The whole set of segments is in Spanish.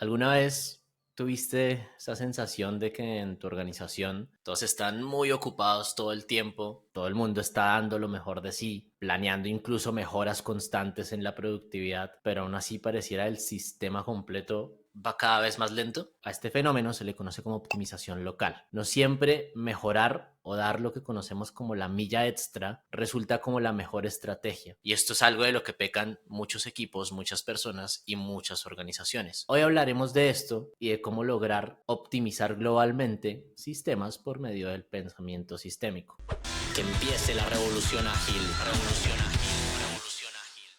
¿Alguna vez tuviste esa sensación de que en tu organización todos están muy ocupados todo el tiempo, todo el mundo está dando lo mejor de sí, planeando incluso mejoras constantes en la productividad, pero aún así pareciera el sistema completo va cada vez más lento? A este fenómeno se le conoce como optimización local. No siempre mejorar o dar lo que conocemos como la milla extra resulta como la mejor estrategia. Y esto es algo de lo que pecan muchos equipos, muchas personas y muchas organizaciones. Hoy hablaremos de esto y de cómo lograr optimizar globalmente sistemas por medio del pensamiento sistémico. Que empiece la revolución ágil. Revolución ágil. Revolución ágil.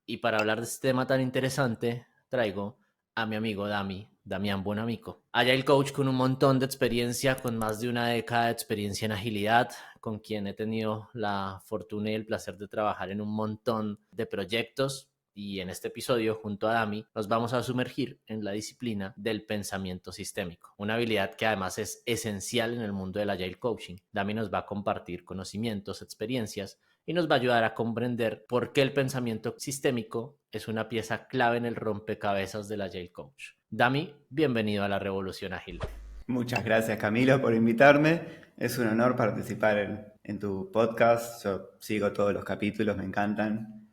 Y para hablar de este tema tan interesante, traigo a mi amigo Damián Bonamico. Agile Coach con un montón de experiencia, con más de una década de experiencia en agilidad, con quien he tenido la fortuna y el placer de trabajar en un montón de proyectos. Y en este episodio, junto a Dami, nos vamos a sumergir en la disciplina del pensamiento sistémico, una habilidad que además es esencial en el mundo del Agile Coaching. Dami nos va a compartir conocimientos, experiencias y nos va a ayudar a comprender por qué el pensamiento sistémico es una pieza clave en el rompecabezas del Agile Coach. Dami, bienvenido a la Revolución Ágil. Muchas gracias, Camilo, por invitarme. Es un honor participar en tu podcast. Yo sigo todos los capítulos, me encantan.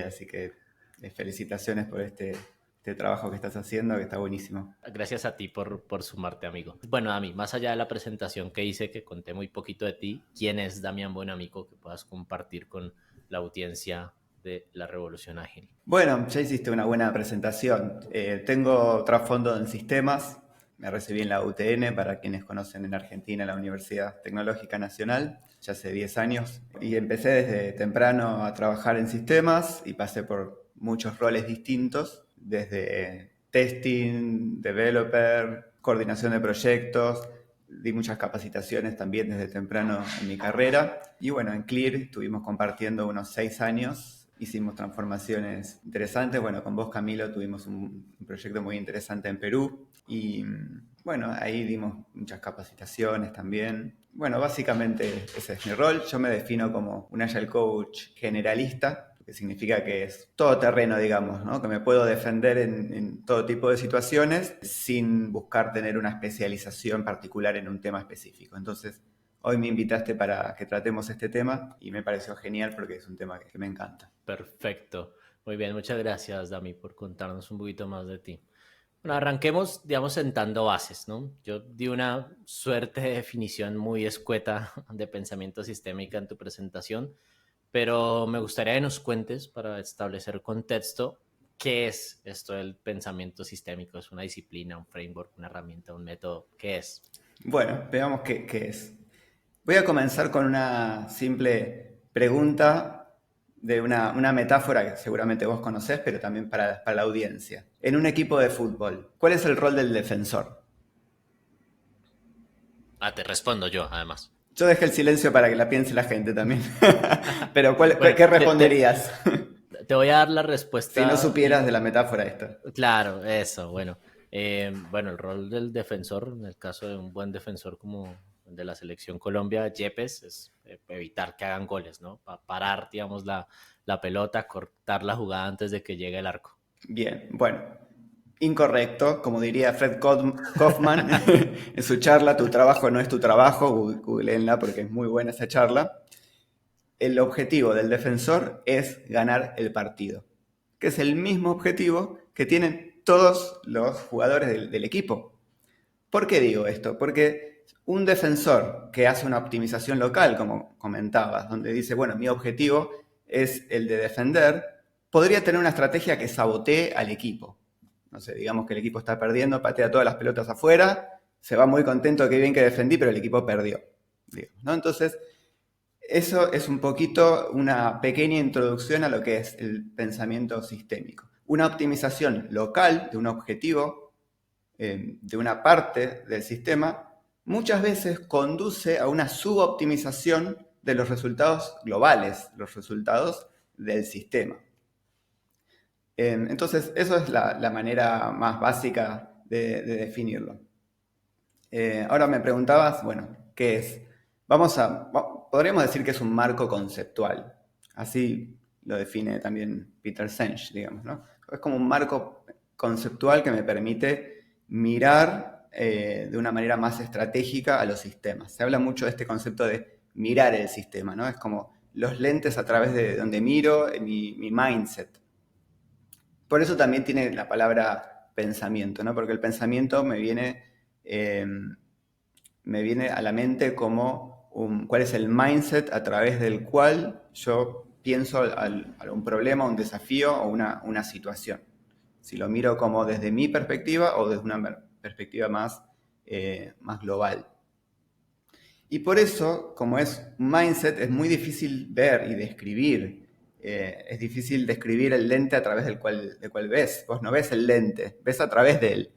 Así que felicitaciones por este trabajo que estás haciendo, que está buenísimo. Gracias a ti por sumarte, amigo. Bueno, Dami, más allá de la presentación que hice, que conté muy poquito de ti, ¿quién es Damián Bonamico que puedas compartir con la audiencia de la Revolución Ágil? Bueno, ya hiciste una buena presentación. Tengo trasfondo en sistemas. Me recibí en la UTN, para quienes conocen en Argentina, la Universidad Tecnológica Nacional, ya hace 10 años. Y empecé desde temprano a trabajar en sistemas y pasé por muchos roles distintos, desde testing, developer, coordinación de proyectos. Di muchas capacitaciones también desde temprano en mi carrera. Y bueno, en Clear estuvimos compartiendo unos 6 años. Hicimos transformaciones interesantes. Bueno, con vos, Camilo, tuvimos un proyecto muy interesante en Perú. Y bueno, ahí dimos muchas capacitaciones también. Bueno, básicamente ese es mi rol. Yo me defino como un Agile Coach generalista, que significa que es todo terreno, digamos, ¿no? Que me puedo defender en todo tipo de situaciones sin buscar tener una especialización particular en un tema específico. Entonces, hoy me invitaste para que tratemos este tema y me pareció genial porque es un tema que me encanta. Perfecto. Muy bien, muchas gracias, Dami, por contarnos un poquito más de ti. Bueno, arranquemos, digamos, sentando bases, ¿no? Yo di una suerte de definición muy escueta de pensamiento sistémico en tu presentación, pero me gustaría que nos cuentes, para establecer contexto, qué es esto del pensamiento sistémico. ¿Es una disciplina, un framework, una herramienta, un método? ¿Qué es? Bueno, veamos qué es. Voy a comenzar con una simple pregunta de una metáfora que seguramente vos conocés, pero también para la audiencia. En un equipo de fútbol, ¿cuál es el rol del defensor? Ah, te respondo yo, además. Yo dejé el silencio para que la piense la gente también. Pero Bueno, ¿qué responderías te voy a dar la si no respuesta supieras de la metáfora esta? claro, eso, bueno. Bueno, el rol del defensor, en el caso de un buen defensor como el de la selección Colombia, Yepes, es evitar que hagan goles, ¿no? Parar, digamos, la pelota, cortar la jugada antes de que llegue el arco. Bien, bueno, incorrecto, como diría Fred Kaufman en su charla, tu trabajo no es tu trabajo, googleenla porque es muy buena esa charla. El objetivo del defensor es ganar el partido, que es el mismo objetivo que tienen todos los jugadores del equipo. ¿Por qué digo esto? Porque un defensor que hace una optimización local, como comentabas, donde dice, bueno, mi objetivo es el de defender, podría tener una estrategia que sabotee al equipo. No sé, digamos que el equipo está perdiendo, patea todas las pelotas afuera, se va muy contento, qué bien que defendí, pero el equipo perdió. Digamos, ¿no? Entonces, eso es un poquito una pequeña introducción a lo que es el pensamiento sistémico. Una optimización local de un objetivo, de una parte del sistema, muchas veces conduce a una suboptimización de los resultados globales, los resultados del sistema. Entonces, eso es la manera más básica de definirlo. Ahora me preguntabas, bueno, ¿qué es? Podríamos decir que es un marco conceptual. Así lo define también Peter Senge, digamos, ¿no? Es como un marco conceptual que me permite mirar de una manera más estratégica a los sistemas. Se habla mucho de este concepto de mirar el sistema, ¿no? Es como los lentes a través de donde miro mi mindset. Por eso también tiene la palabra pensamiento, ¿no? Porque el pensamiento me viene a la mente como cuál es el mindset a través del cual yo pienso a un problema, un desafío o una situación. Si lo miro como desde mi perspectiva o desde una perspectiva más global. Y por eso, como es un mindset, es muy difícil ver y describir. Es difícil describir el lente a través del cual ves. Vos no ves el lente, ves a través de él.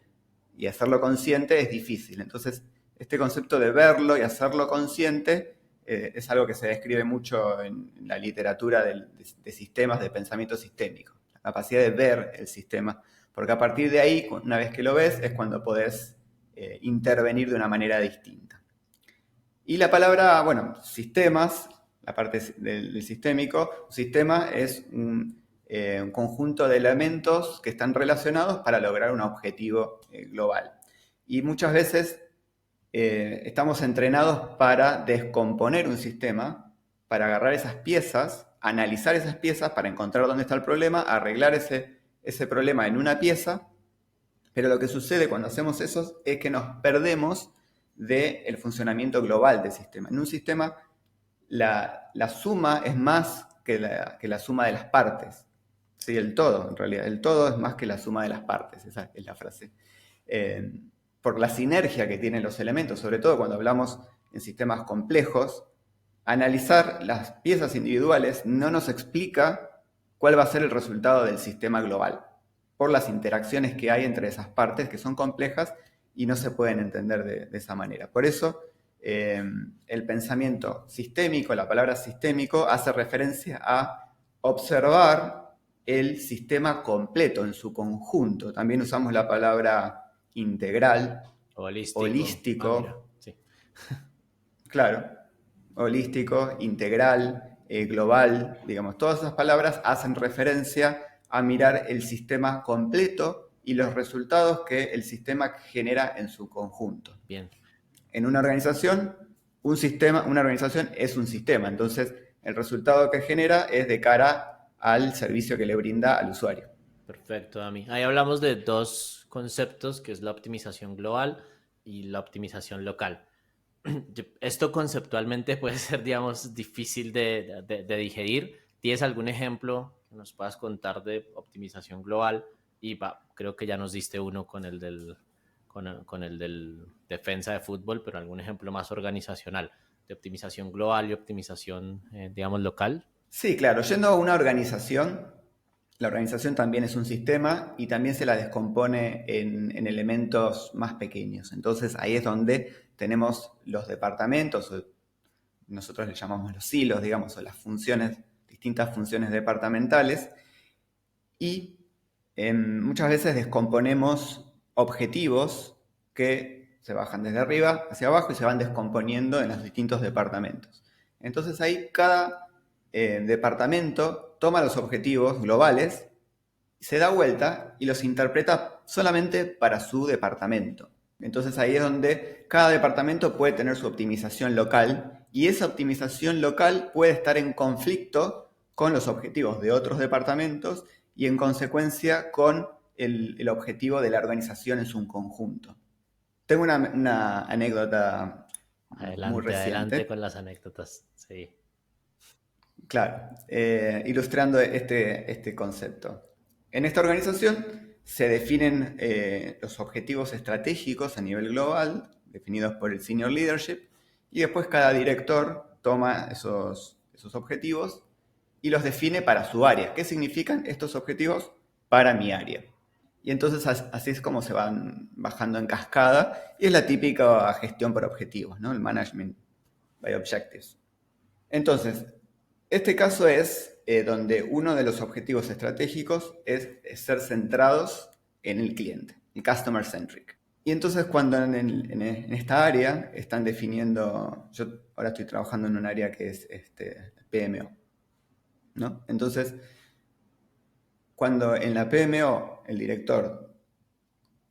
Y hacerlo consciente es difícil. Entonces, este concepto de verlo y hacerlo consciente es algo que se describe mucho en la literatura de sistemas de pensamiento sistémico. La capacidad de ver el sistema. Porque a partir de ahí, una vez que lo ves, es cuando podés intervenir de una manera distinta. Y la palabra, bueno, sistemas, la parte del sistémico, un sistema es un conjunto de elementos que están relacionados para lograr un objetivo global. Y muchas veces estamos entrenados para descomponer un sistema, para agarrar esas piezas, analizar esas piezas para encontrar dónde está el problema, arreglar ese problema en una pieza, pero lo que sucede cuando hacemos eso es que nos perdemos del funcionamiento global del sistema. En un sistema la suma es más que la suma de las partes. Sí, el todo, en realidad. El todo es más que la suma de las partes, esa es la frase. Por la sinergia que tienen los elementos, sobre todo cuando hablamos en sistemas complejos, analizar las piezas individuales no nos explica cuál va a ser el resultado del sistema global, por las interacciones que hay entre esas partes que son complejas y no se pueden entender de esa manera. Por eso, el pensamiento sistémico, la palabra sistémico, hace referencia a observar el sistema completo en su conjunto. También usamos la palabra integral, Mira, holístico, sí. claro, holístico, integral, global, digamos, todas esas palabras hacen referencia a mirar el sistema completo y los resultados que el sistema genera en su conjunto. Bien. En una organización, una organización es un sistema, entonces el resultado que genera es de cara al servicio que le brinda al usuario. Perfecto, Dami. Ahí hablamos de dos conceptos, que es la optimización global y la optimización local. Esto conceptualmente puede ser, digamos, difícil de digerir. ¿Tienes algún ejemplo que nos puedas contar de optimización global? Y creo que ya nos diste uno con el del defensa de fútbol, pero algún ejemplo más organizacional de optimización global y optimización, digamos, local. Sí, claro, yendo a una organización, la organización también es un sistema y también se la descompone en elementos más pequeños. Entonces ahí es donde tenemos los departamentos, o nosotros le llamamos los silos, digamos, o las funciones, distintas funciones departamentales, y muchas veces descomponemos objetivos que se bajan desde arriba hacia abajo y se van descomponiendo en los distintos departamentos. Entonces ahí cada departamento toma los objetivos globales, se da vuelta y los interpreta solamente para su departamento. Entonces ahí es donde cada departamento puede tener su optimización local y esa optimización local puede estar en conflicto con los objetivos de otros departamentos y en consecuencia con el objetivo de la organización en su conjunto. Tengo una anécdota muy Adelante, adelante reciente. con las anécdotas. Sí. Claro, ilustrando este concepto. En esta organización se definen los objetivos estratégicos a nivel global, definidos por el senior leadership, y después cada director toma esos objetivos y los define para su área. ¿Qué significan estos objetivos para mi área? Y entonces así es como se van bajando en cascada, y es la típica gestión por objetivos, ¿no? El management by objectives. Entonces, este caso es donde uno de los objetivos estratégicos es ser centrados en el cliente, el customer centric. Y entonces cuando en esta área están definiendo, yo ahora estoy trabajando en un área que es PMO, ¿no? Entonces, Cuando en la PMO el director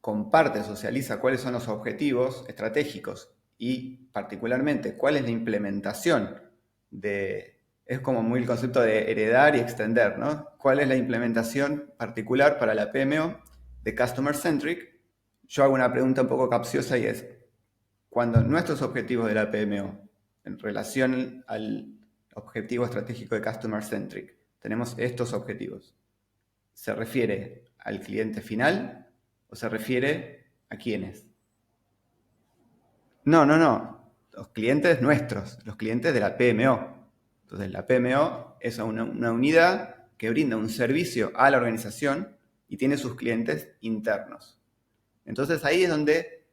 comparte, socializa cuáles son los objetivos estratégicos y particularmente cuál es la implementación es como muy el concepto de heredar y extender, ¿no? ¿Cuál es la implementación particular para la PMO de Customer Centric? Yo hago una pregunta un poco capciosa y es, cuando nuestros objetivos de la PMO en relación al objetivo estratégico de Customer Centric, tenemos estos objetivos, ¿se refiere al cliente final o se refiere a quiénes? No. Los clientes nuestros, los clientes de la PMO. Entonces, la PMO es una unidad que brinda un servicio a la organización y tiene sus clientes internos. Entonces, ahí es donde,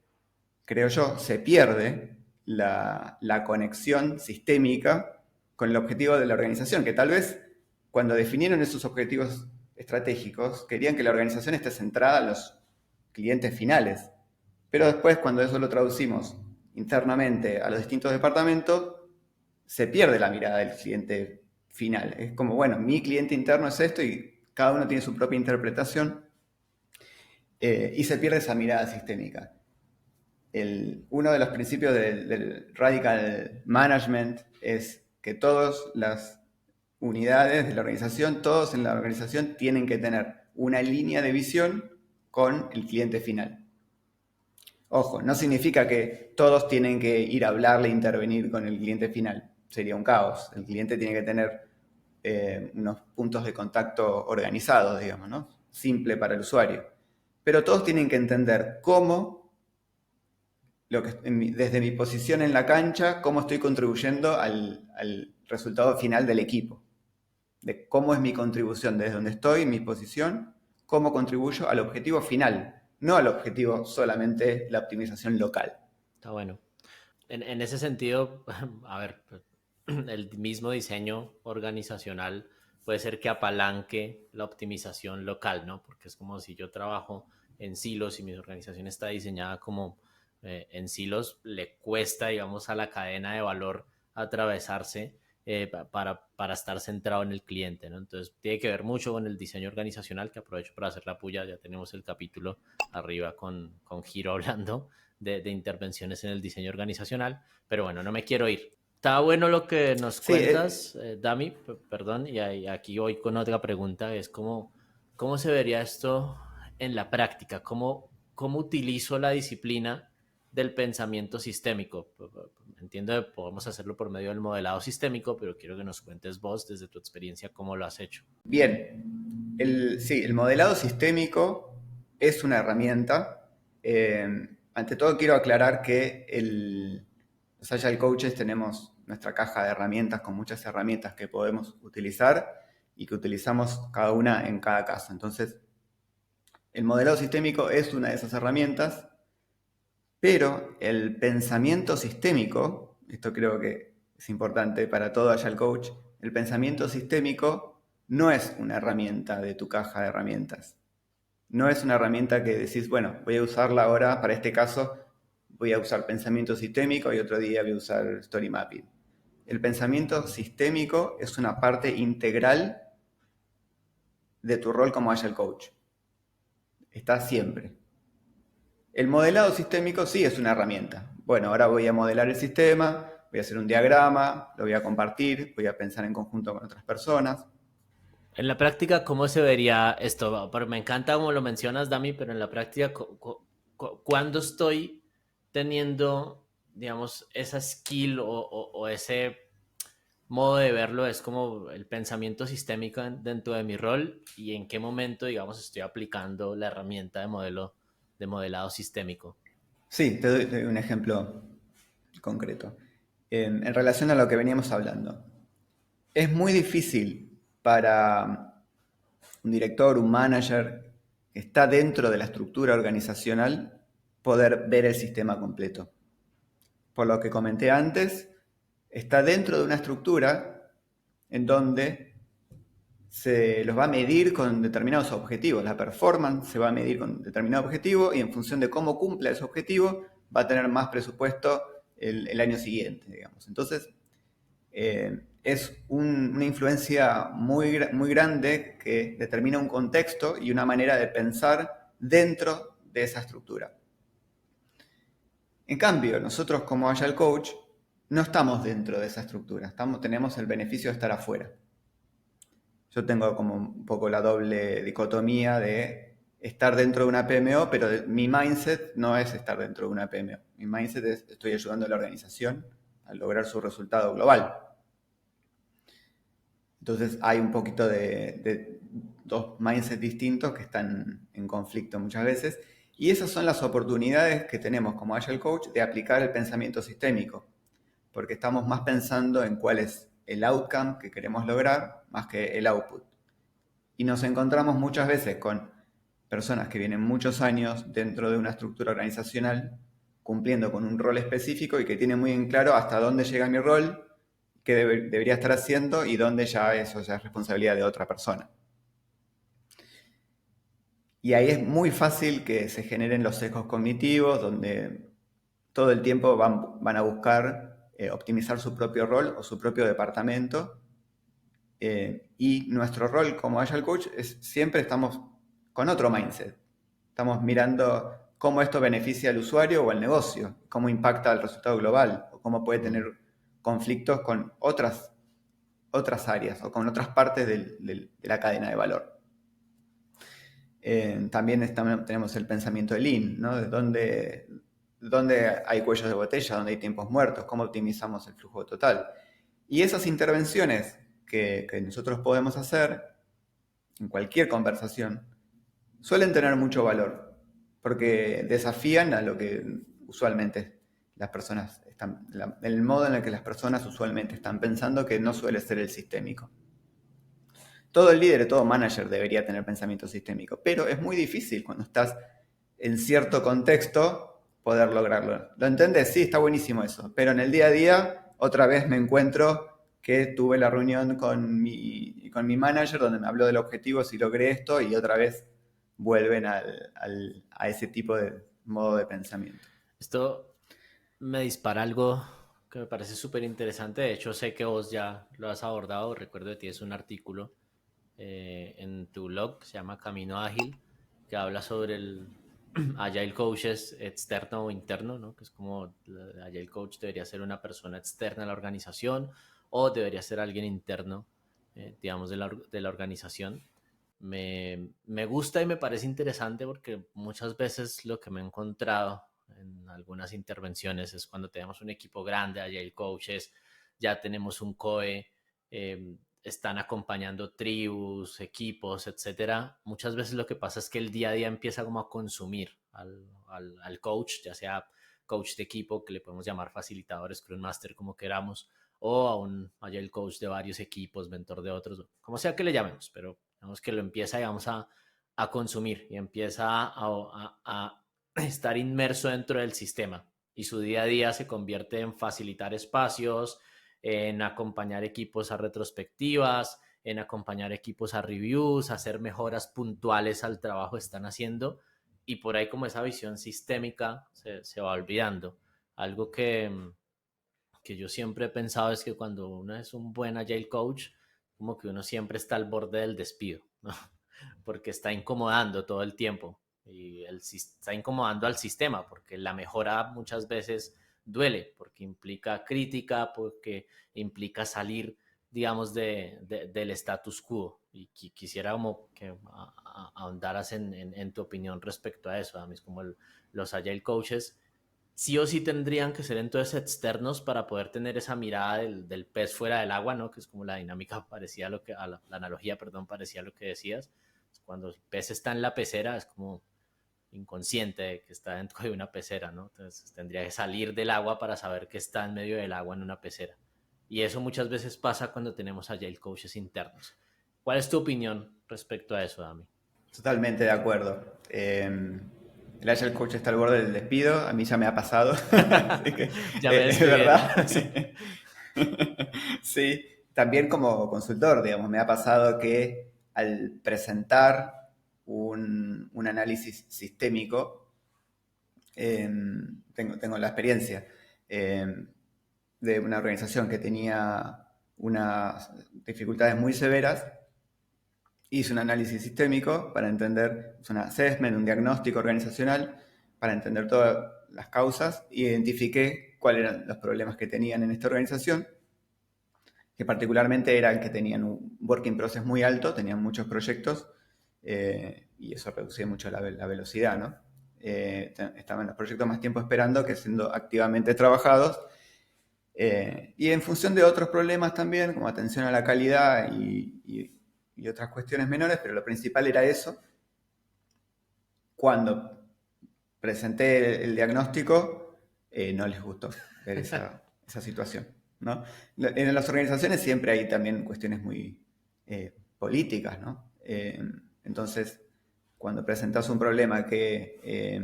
creo yo, se pierde la conexión sistémica con el objetivo de la organización, que tal vez cuando definieron esos objetivos estratégicos, querían que la organización esté centrada en los clientes finales. Pero después, cuando eso lo traducimos internamente a los distintos departamentos, se pierde la mirada del cliente final. Es como, bueno, mi cliente interno es esto y cada uno tiene su propia interpretación y se pierde esa mirada sistémica. Uno de los principios del Radical Management es que todas las unidades de la organización, todos en la organización tienen que tener una línea de visión con el cliente final. Ojo, no significa que todos tienen que ir a hablarle e intervenir con el cliente final. Sería un caos. El cliente tiene que tener unos puntos de contacto organizados, digamos, ¿no? Simple para el usuario. Pero todos tienen que entender cómo, desde mi posición en la cancha, cómo estoy contribuyendo al resultado final del equipo. De cómo es mi contribución desde donde estoy, en mi posición, cómo contribuyo al objetivo final, no al objetivo solamente la optimización local. Está bueno. En ese sentido, a ver, el mismo diseño organizacional puede ser que apalanque la optimización local, ¿no? Porque es como si yo trabajo en silos y mi organización está diseñada como en silos, le cuesta, digamos, a la cadena de valor atravesarse para estar centrado en el cliente, ¿no? Entonces, tiene que ver mucho con el diseño organizacional, que aprovecho para hacer la puya, ya tenemos el capítulo arriba con Giro hablando de intervenciones en el diseño organizacional, pero bueno, no me quiero ir. Está bueno lo que nos Sí, cuentas, Dami, perdón, y aquí voy con otra pregunta, es cómo se vería esto en la práctica, cómo utilizo la disciplina del pensamiento sistémico. Entiendo que podemos hacerlo por medio del modelado sistémico, pero quiero que nos cuentes vos, desde tu experiencia, cómo lo has hecho. bien, sí, el modelado sistémico es una herramienta. Ante todo quiero aclarar que los Agile Coaches tenemos nuestra caja de herramientas con muchas herramientas que podemos utilizar y que utilizamos cada una en cada caso. Entonces, el modelado sistémico es una de esas herramientas, pero el pensamiento sistémico, esto creo que es importante para todo Agile Coach, el pensamiento sistémico no es una herramienta de tu caja de herramientas. No es una herramienta que decís, bueno, voy a usarla ahora, para este caso, voy a usar pensamiento sistémico y otro día voy a usar story mapping. El pensamiento sistémico es una parte integral de tu rol como Agile Coach. Está siempre. El modelado sistémico sí es una herramienta. Bueno, ahora voy a modelar el sistema, voy a hacer un diagrama, lo voy a compartir, voy a pensar en conjunto con otras personas. En la práctica, ¿cómo se vería esto? Pero me encanta como lo mencionas, Dami, pero en la práctica, ¿cuándo estoy teniendo, digamos, esa skill o ese modo de verlo? Es como el pensamiento sistémico dentro de mi rol y en qué momento, digamos, estoy aplicando la herramienta de modelado sistémico. Sí, te doy un ejemplo concreto. En relación a lo que veníamos hablando, es muy difícil para un director, un manager que está dentro de la estructura organizacional poder ver el sistema completo. Por lo que comenté antes, está dentro de una estructura en donde se los va a medir con determinados objetivos. La performance se va a medir con determinado objetivo y en función de cómo cumpla ese objetivo va a tener más presupuesto el año siguiente, digamos. Entonces, es una influencia muy grande que determina un contexto y una manera de pensar dentro de esa estructura. En cambio, nosotros como Agile Coach no estamos dentro de esa estructura, tenemos el beneficio de estar afuera. Yo tengo como un poco la doble dicotomía de estar dentro de una PMO, pero mi mindset no es estar dentro de una PMO. Mi mindset es estoy ayudando a la organización a lograr su resultado global. Entonces hay un poquito de dos mindsets distintos que están en conflicto muchas veces. Y esas son las oportunidades que tenemos como Agile Coach de aplicar el pensamiento sistémico. Porque estamos más pensando en cuál es el outcome que queremos lograr más que el output. Y nos encontramos muchas veces con personas que vienen muchos años dentro de una estructura organizacional cumpliendo con un rol específico y que tienen muy en claro hasta dónde llega mi rol, qué debería estar haciendo y dónde eso ya es responsabilidad de otra persona. Y ahí es muy fácil que se generen los sesgos cognitivos, donde todo el tiempo van a buscar optimizar su propio rol o su propio departamento. Y nuestro rol como Agile Coach es siempre estamos con otro mindset. Estamos mirando cómo esto beneficia al usuario o al negocio, cómo impacta el resultado global, o cómo puede tener conflictos con otras áreas o con otras partes de la cadena de valor. También tenemos el pensamiento de Lean, ¿no? De dónde hay cuellos de botella, dónde hay tiempos muertos, cómo optimizamos el flujo total. Y esas intervenciones que nosotros podemos hacer en cualquier conversación suelen tener mucho valor, porque desafían a lo que usualmente las personas están, el modo en el que las personas usualmente están pensando, que no suele ser el sistémico. Todo el líder, todo manager debería tener pensamiento sistémico, pero es muy difícil cuando estás en cierto contexto poder lograrlo. ¿Lo entendés? Sí, está buenísimo eso, pero en el día a día otra vez me encuentro que tuve la reunión con mi manager donde me habló del objetivo, si logré esto, y otra vez vuelven a ese tipo de modo de pensamiento. Esto me dispara algo que me parece súper interesante. De hecho, sé que vos ya lo has abordado. Recuerdo que tienes un artículo en tu blog que se llama Camino Ágil, que habla sobre el Agile Coach es externo o interno, ¿no? Que es como el Agile Coach debería ser una persona externa a la organización o debería ser alguien interno, digamos, de la organización. Me gusta y me parece interesante porque muchas veces lo que me he encontrado en algunas intervenciones es cuando tenemos un equipo grande, Agile Coaches, ya tenemos un COE, están acompañando tribus, equipos, etcétera. Muchas veces lo que pasa es que el día a día empieza como a consumir al coach, ya sea coach de equipo, que le podemos llamar facilitador, Scrum Master, como queramos, o a un Agile Coach de varios equipos, mentor de otros, como sea que le llamemos, pero digamos que lo empieza, digamos, a consumir y empieza a estar inmerso dentro del sistema y su día a día se convierte en facilitar espacios, en acompañar equipos a retrospectivas, en acompañar equipos a reviews, hacer mejoras puntuales al trabajo que están haciendo y por ahí como esa visión sistémica se va olvidando. Algo que yo siempre he pensado es que cuando uno es un buen Agile Coach, como que uno siempre está al borde del despido, ¿no? Porque está incomodando todo el tiempo y está incomodando al sistema porque la mejora muchas veces duele porque implica crítica, porque implica salir, digamos, del status quo. Y quisiera como que ahondaras en tu opinión respecto a eso. A mí es como los Agile Coaches sí o sí tendrían que ser entonces externos para poder tener esa mirada del pez fuera del agua, ¿no? Que es como la dinámica parecía a lo que, la analogía, perdón, parecía a lo que decías. Cuando el pez está en la pecera es como inconsciente de que está dentro de una pecera, ¿no? Entonces tendría que salir del agua para saber que está en medio del agua en una pecera. Y eso muchas veces pasa cuando tenemos agile coaches internos. ¿Cuál es tu opinión respecto a eso, Dami? Totalmente de acuerdo. El Agile Coach está al borde del despido, a mí ya me ha pasado, así que Ya me es despidieron. verdad. Sí. Sí, también como consultor, digamos, me ha pasado que al presentar un análisis sistémico, tengo la experiencia de una organización que tenía unas dificultades muy severas. Hice un análisis sistémico para entender, un assessment, un diagnóstico organizacional, para entender todas las causas, y identifiqué cuáles eran los problemas que tenían en esta organización, que particularmente eran que tenían un working process muy alto, tenían muchos proyectos, y eso reducía mucho la velocidad, ¿no? Estaban los proyectos más tiempo esperando que siendo activamente trabajados, y en función de otros problemas también, como atención a la calidad y otras cuestiones menores, pero lo principal era eso. Cuando presenté el diagnóstico, no les gustó ver esa situación, ¿no? En las organizaciones siempre hay también cuestiones muy políticas, ¿no? Entonces, cuando presentas un problema que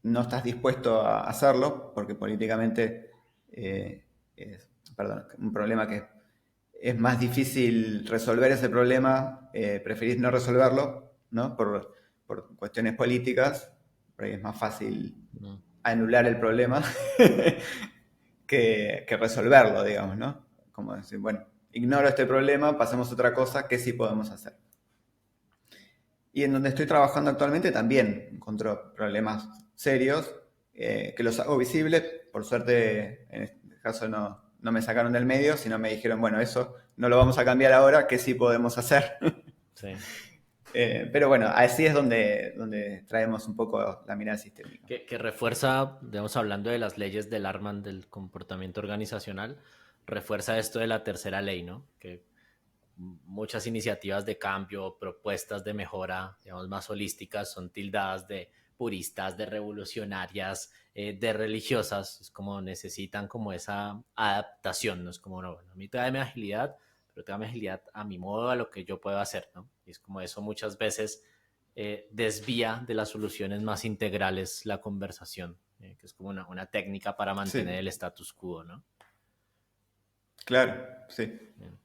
no estás dispuesto a hacerlo, porque políticamente perdón, un problema que es más difícil resolver ese problema, preferís no resolverlo, ¿no? Por cuestiones políticas, porque es más fácil Mm. anular el problema que resolverlo, digamos, ¿no? Como decir, bueno, ignoro este problema, pasemos a otra cosa, ¿qué sí podemos hacer? Y en donde estoy trabajando actualmente también encuentro problemas serios, que los hago visibles. Por suerte, en este caso no me sacaron del medio, sino me dijeron, bueno, eso no lo vamos a cambiar ahora, ¿qué sí podemos hacer? Sí. Pero bueno, así es donde traemos un poco la mirada sistémica. Que refuerza, digamos, hablando de las leyes del Arman del comportamiento organizacional, refuerza esto de la tercera ley, ¿no? Que muchas iniciativas de cambio, propuestas de mejora, digamos, más holísticas, son tildadas de puristas, de revolucionarias, de religiosas. Es como necesitan como esa adaptación, ¿no? Es como, no, bueno, a mí dame agilidad, pero dame agilidad a mi modo, a lo que yo puedo hacer, ¿no? Y es como eso muchas veces desvía de las soluciones más integrales la conversación, que es como una técnica para mantener Sí, el status quo, ¿no? claro, sí. Bien.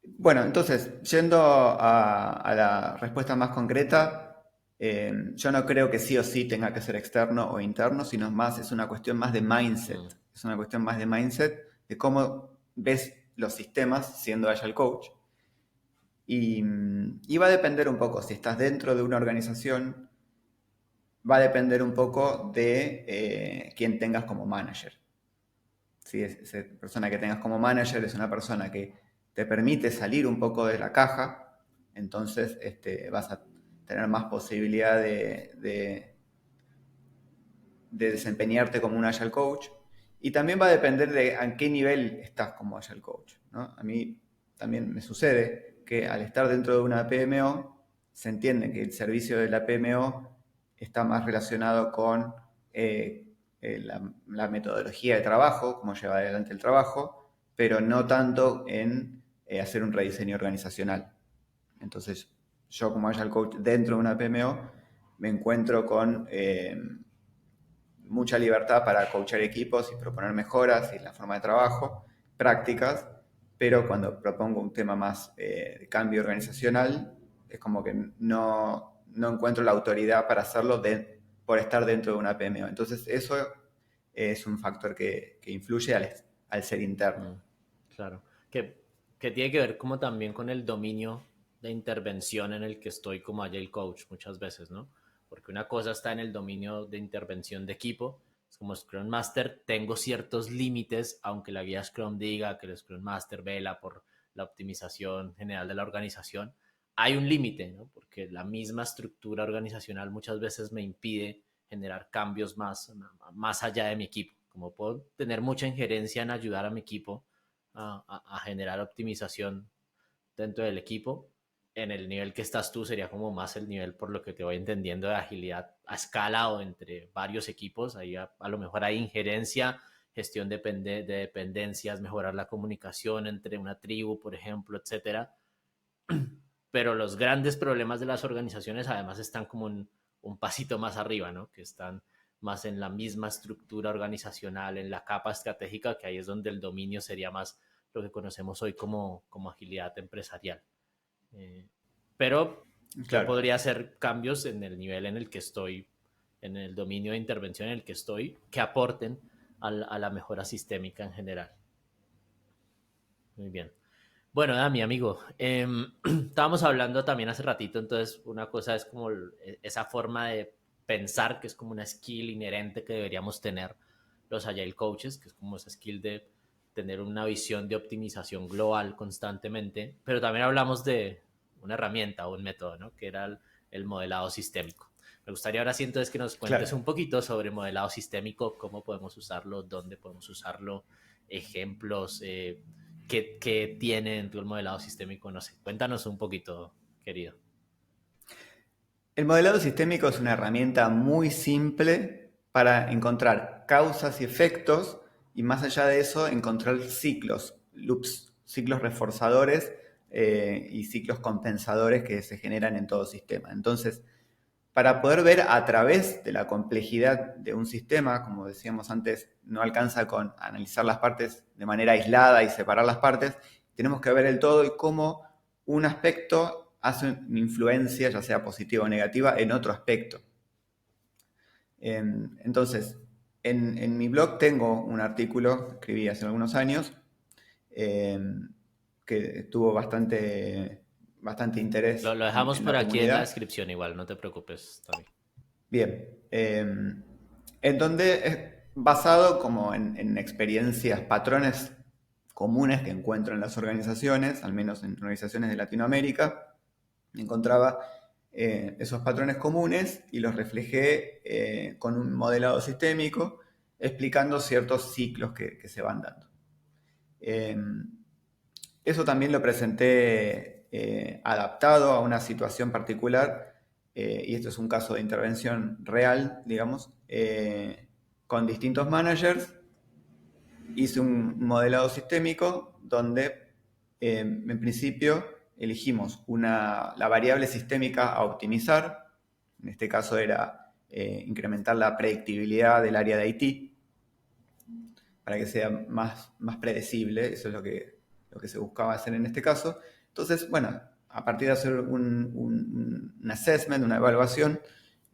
Bueno, entonces, yendo a la respuesta más concreta, yo no creo que sí o sí tenga que ser externo o interno, sino más es una cuestión más de mindset. Mm, Es una cuestión más de mindset, de cómo ves los sistemas siendo Agile Coach. Y va a depender un poco, si estás dentro de una organización, va a depender un poco de quién tengas como manager. Si esa persona que tengas como manager es una persona que te permite salir un poco de la caja, entonces vas a tener más posibilidad de desempeñarte como un Agile Coach. Y también va a depender de a qué nivel estás como Agile Coach, ¿no? A mí también me sucede que al estar dentro de una PMO, se entiende que el servicio de la PMO está más relacionado con la metodología de trabajo, cómo llevar adelante el trabajo, pero no tanto en hacer un rediseño organizacional. Entonces, yo como Agile Coach dentro de una PMO me encuentro con mucha libertad para coachar equipos y proponer mejoras y la forma de trabajo, prácticas, pero cuando propongo un tema más de cambio organizacional, es como que no encuentro la autoridad para hacerlo por estar dentro de una PMO. Entonces eso es un factor que influye al ser interno. mm, claro. Que tiene que ver como también con el dominio de intervención en el que estoy como Agile Coach muchas veces, ¿no? Porque una cosa está en el dominio de intervención de equipo. Es como Scrum Master, tengo ciertos límites, aunque la guía Scrum diga que el Scrum Master vela por la optimización general de la organización. Hay un límite, ¿no? Porque la misma estructura organizacional muchas veces me impide generar cambios más allá de mi equipo. Como puedo tener mucha injerencia en ayudar a mi equipo a generar optimización dentro del equipo, en el nivel que estás tú sería como más el nivel por lo que te voy entendiendo de agilidad a escala o entre varios equipos. Ahí a lo mejor hay injerencia, gestión de dependencias, mejorar la comunicación entre una tribu, por ejemplo, etcétera. Pero los grandes problemas de las organizaciones además están como un pasito más arriba, ¿no? Que están más en la misma estructura organizacional, en la capa estratégica, que ahí es donde el dominio sería más lo que conocemos hoy como agilidad empresarial. Eh, pero yo Claro. podría hacer cambios en el nivel en el que estoy, en el dominio de intervención en el que estoy, que aporten a la mejora sistémica en general. Muy bien. Bueno, mi amigo, estábamos hablando también hace ratito, entonces una cosa es como esa forma de pensar, que es como una skill inherente que deberíamos tener los Agile Coaches, que es como esa skill de tener una visión de optimización global constantemente, pero también hablamos de una herramienta o un método, ¿no? Que era el modelado sistémico. Me gustaría ahora sí entonces que nos cuentes Claro. un poquito sobre modelado sistémico, cómo podemos usarlo, dónde podemos usarlo, ejemplos, qué tiene dentro del modelado sistémico, no sé. Cuéntanos un poquito, querido. El modelado sistémico es una herramienta muy simple para encontrar causas y efectos y más allá de eso encontrar ciclos, loops, ciclos reforzadores y ciclos compensadores que se generan en todo sistema. Entonces, para poder ver a través de la complejidad de un sistema, como decíamos antes, no alcanza con analizar las partes de manera aislada y separar las partes, tenemos que ver el todo y cómo un aspecto hace una influencia, ya sea positiva o negativa, en otro aspecto. Entonces, en mi blog tengo un artículo que escribí hace algunos años que tuvo bastante interés Lo dejamos en por la aquí en la comunidad. descripción igual, no te preocupes, también. Bien, en donde es basado como en experiencias, patrones comunes que encuentro en las organizaciones, al menos en organizaciones de Latinoamérica, encontraba esos patrones comunes y los reflejé con un modelado sistémico explicando ciertos ciclos que se van dando. Eh, Eso también lo presenté adaptado a una situación particular, y esto es un caso de intervención real, digamos, con distintos managers. Hice un modelado sistémico donde, en principio, elegimos la variable sistémica a optimizar. En este caso era incrementar la predictibilidad del área de IT para que sea más predecible. Eso es lo que se buscaba hacer en este caso. Entonces, bueno, a partir de hacer un assessment, una evaluación,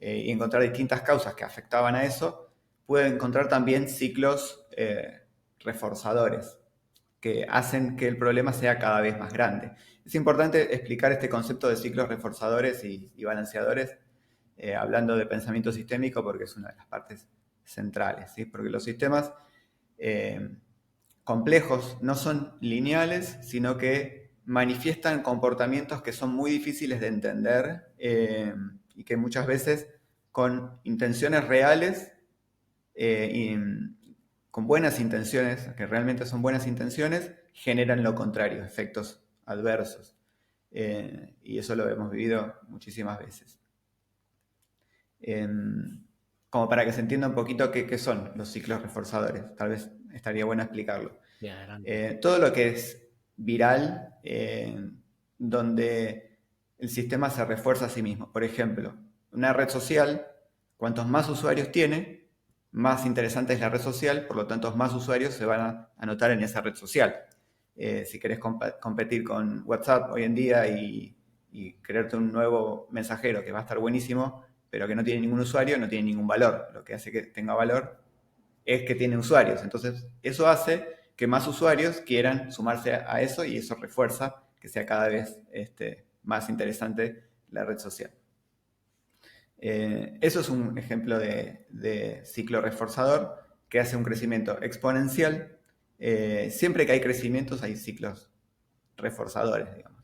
y encontrar distintas causas que afectaban a eso, pude encontrar también ciclos reforzadores que hacen que el problema sea cada vez más grande. Es importante explicar este concepto de ciclos reforzadores y balanceadores, hablando de pensamiento sistémico, porque es una de las partes centrales, ¿sí? Porque los sistemas eh, complejos no son lineales, sino que manifiestan comportamientos que son muy difíciles de entender y que muchas veces con intenciones reales y con buenas intenciones, que realmente son buenas intenciones, generan lo contrario, efectos adversos. Y eso lo hemos vivido muchísimas veces. Como para que se entienda un poquito qué son los ciclos reforzadores. Tal vez estaría bueno explicarlo. Bien, adelante. Todo lo que es viral, donde el sistema se refuerza a sí mismo. Por ejemplo, una red social, cuantos más usuarios tiene, más interesante es la red social, por lo tanto más usuarios se van a anotar en esa red social. Si querés competir con WhatsApp hoy en día y crearte un nuevo mensajero que va a estar buenísimo, pero que no tiene ningún usuario, no tiene ningún valor. Lo que hace que tenga valor es que tiene usuarios. Entonces, eso hace que más usuarios quieran sumarse a eso y eso refuerza que sea cada vez más interesante la red social. Eso es un ejemplo de ciclo reforzador que hace un crecimiento exponencial. Siempre que hay crecimientos hay ciclos reforzadores, digamos.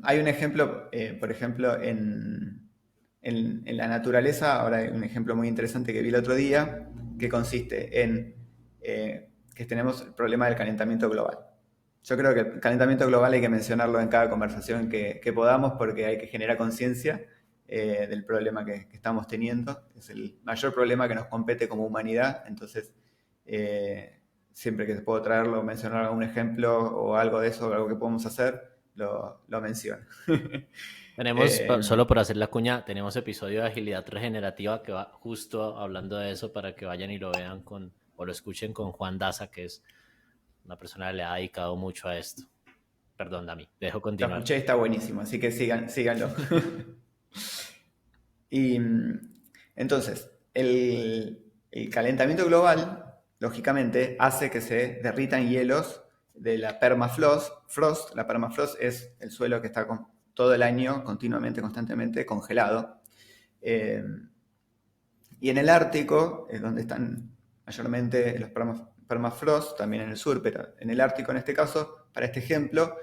Hay un ejemplo, por ejemplo, en la naturaleza, ahora hay un ejemplo muy interesante que vi el otro día, que consiste en que tenemos el problema del calentamiento global. Yo creo que el calentamiento global hay que mencionarlo en cada conversación que podamos porque hay que generar conciencia del problema que estamos teniendo. Es el mayor problema que nos compete como humanidad, entonces siempre que puedo traerlo, mencionar algún ejemplo o algo de eso, algo que podemos hacer, lo menciono. Tenemos, solo por hacer la cuña, tenemos episodio de agilidad regenerativa que va justo hablando de eso para que vayan y lo vean o lo escuchen con Juan Daza, que es una persona que le ha dedicado mucho a esto. Perdón, Dami, dejo Lo continuar. escuché, está buenísimo, así que síganlo. Y entonces, el calentamiento global lógicamente, hace que se derritan hielos de la permafrost. La permafrost es el suelo que está todo el año continuamente, constantemente congelado. Y en el Ártico, es donde están mayormente los permafrost, también en el sur, pero en el Ártico en este caso, para este ejemplo,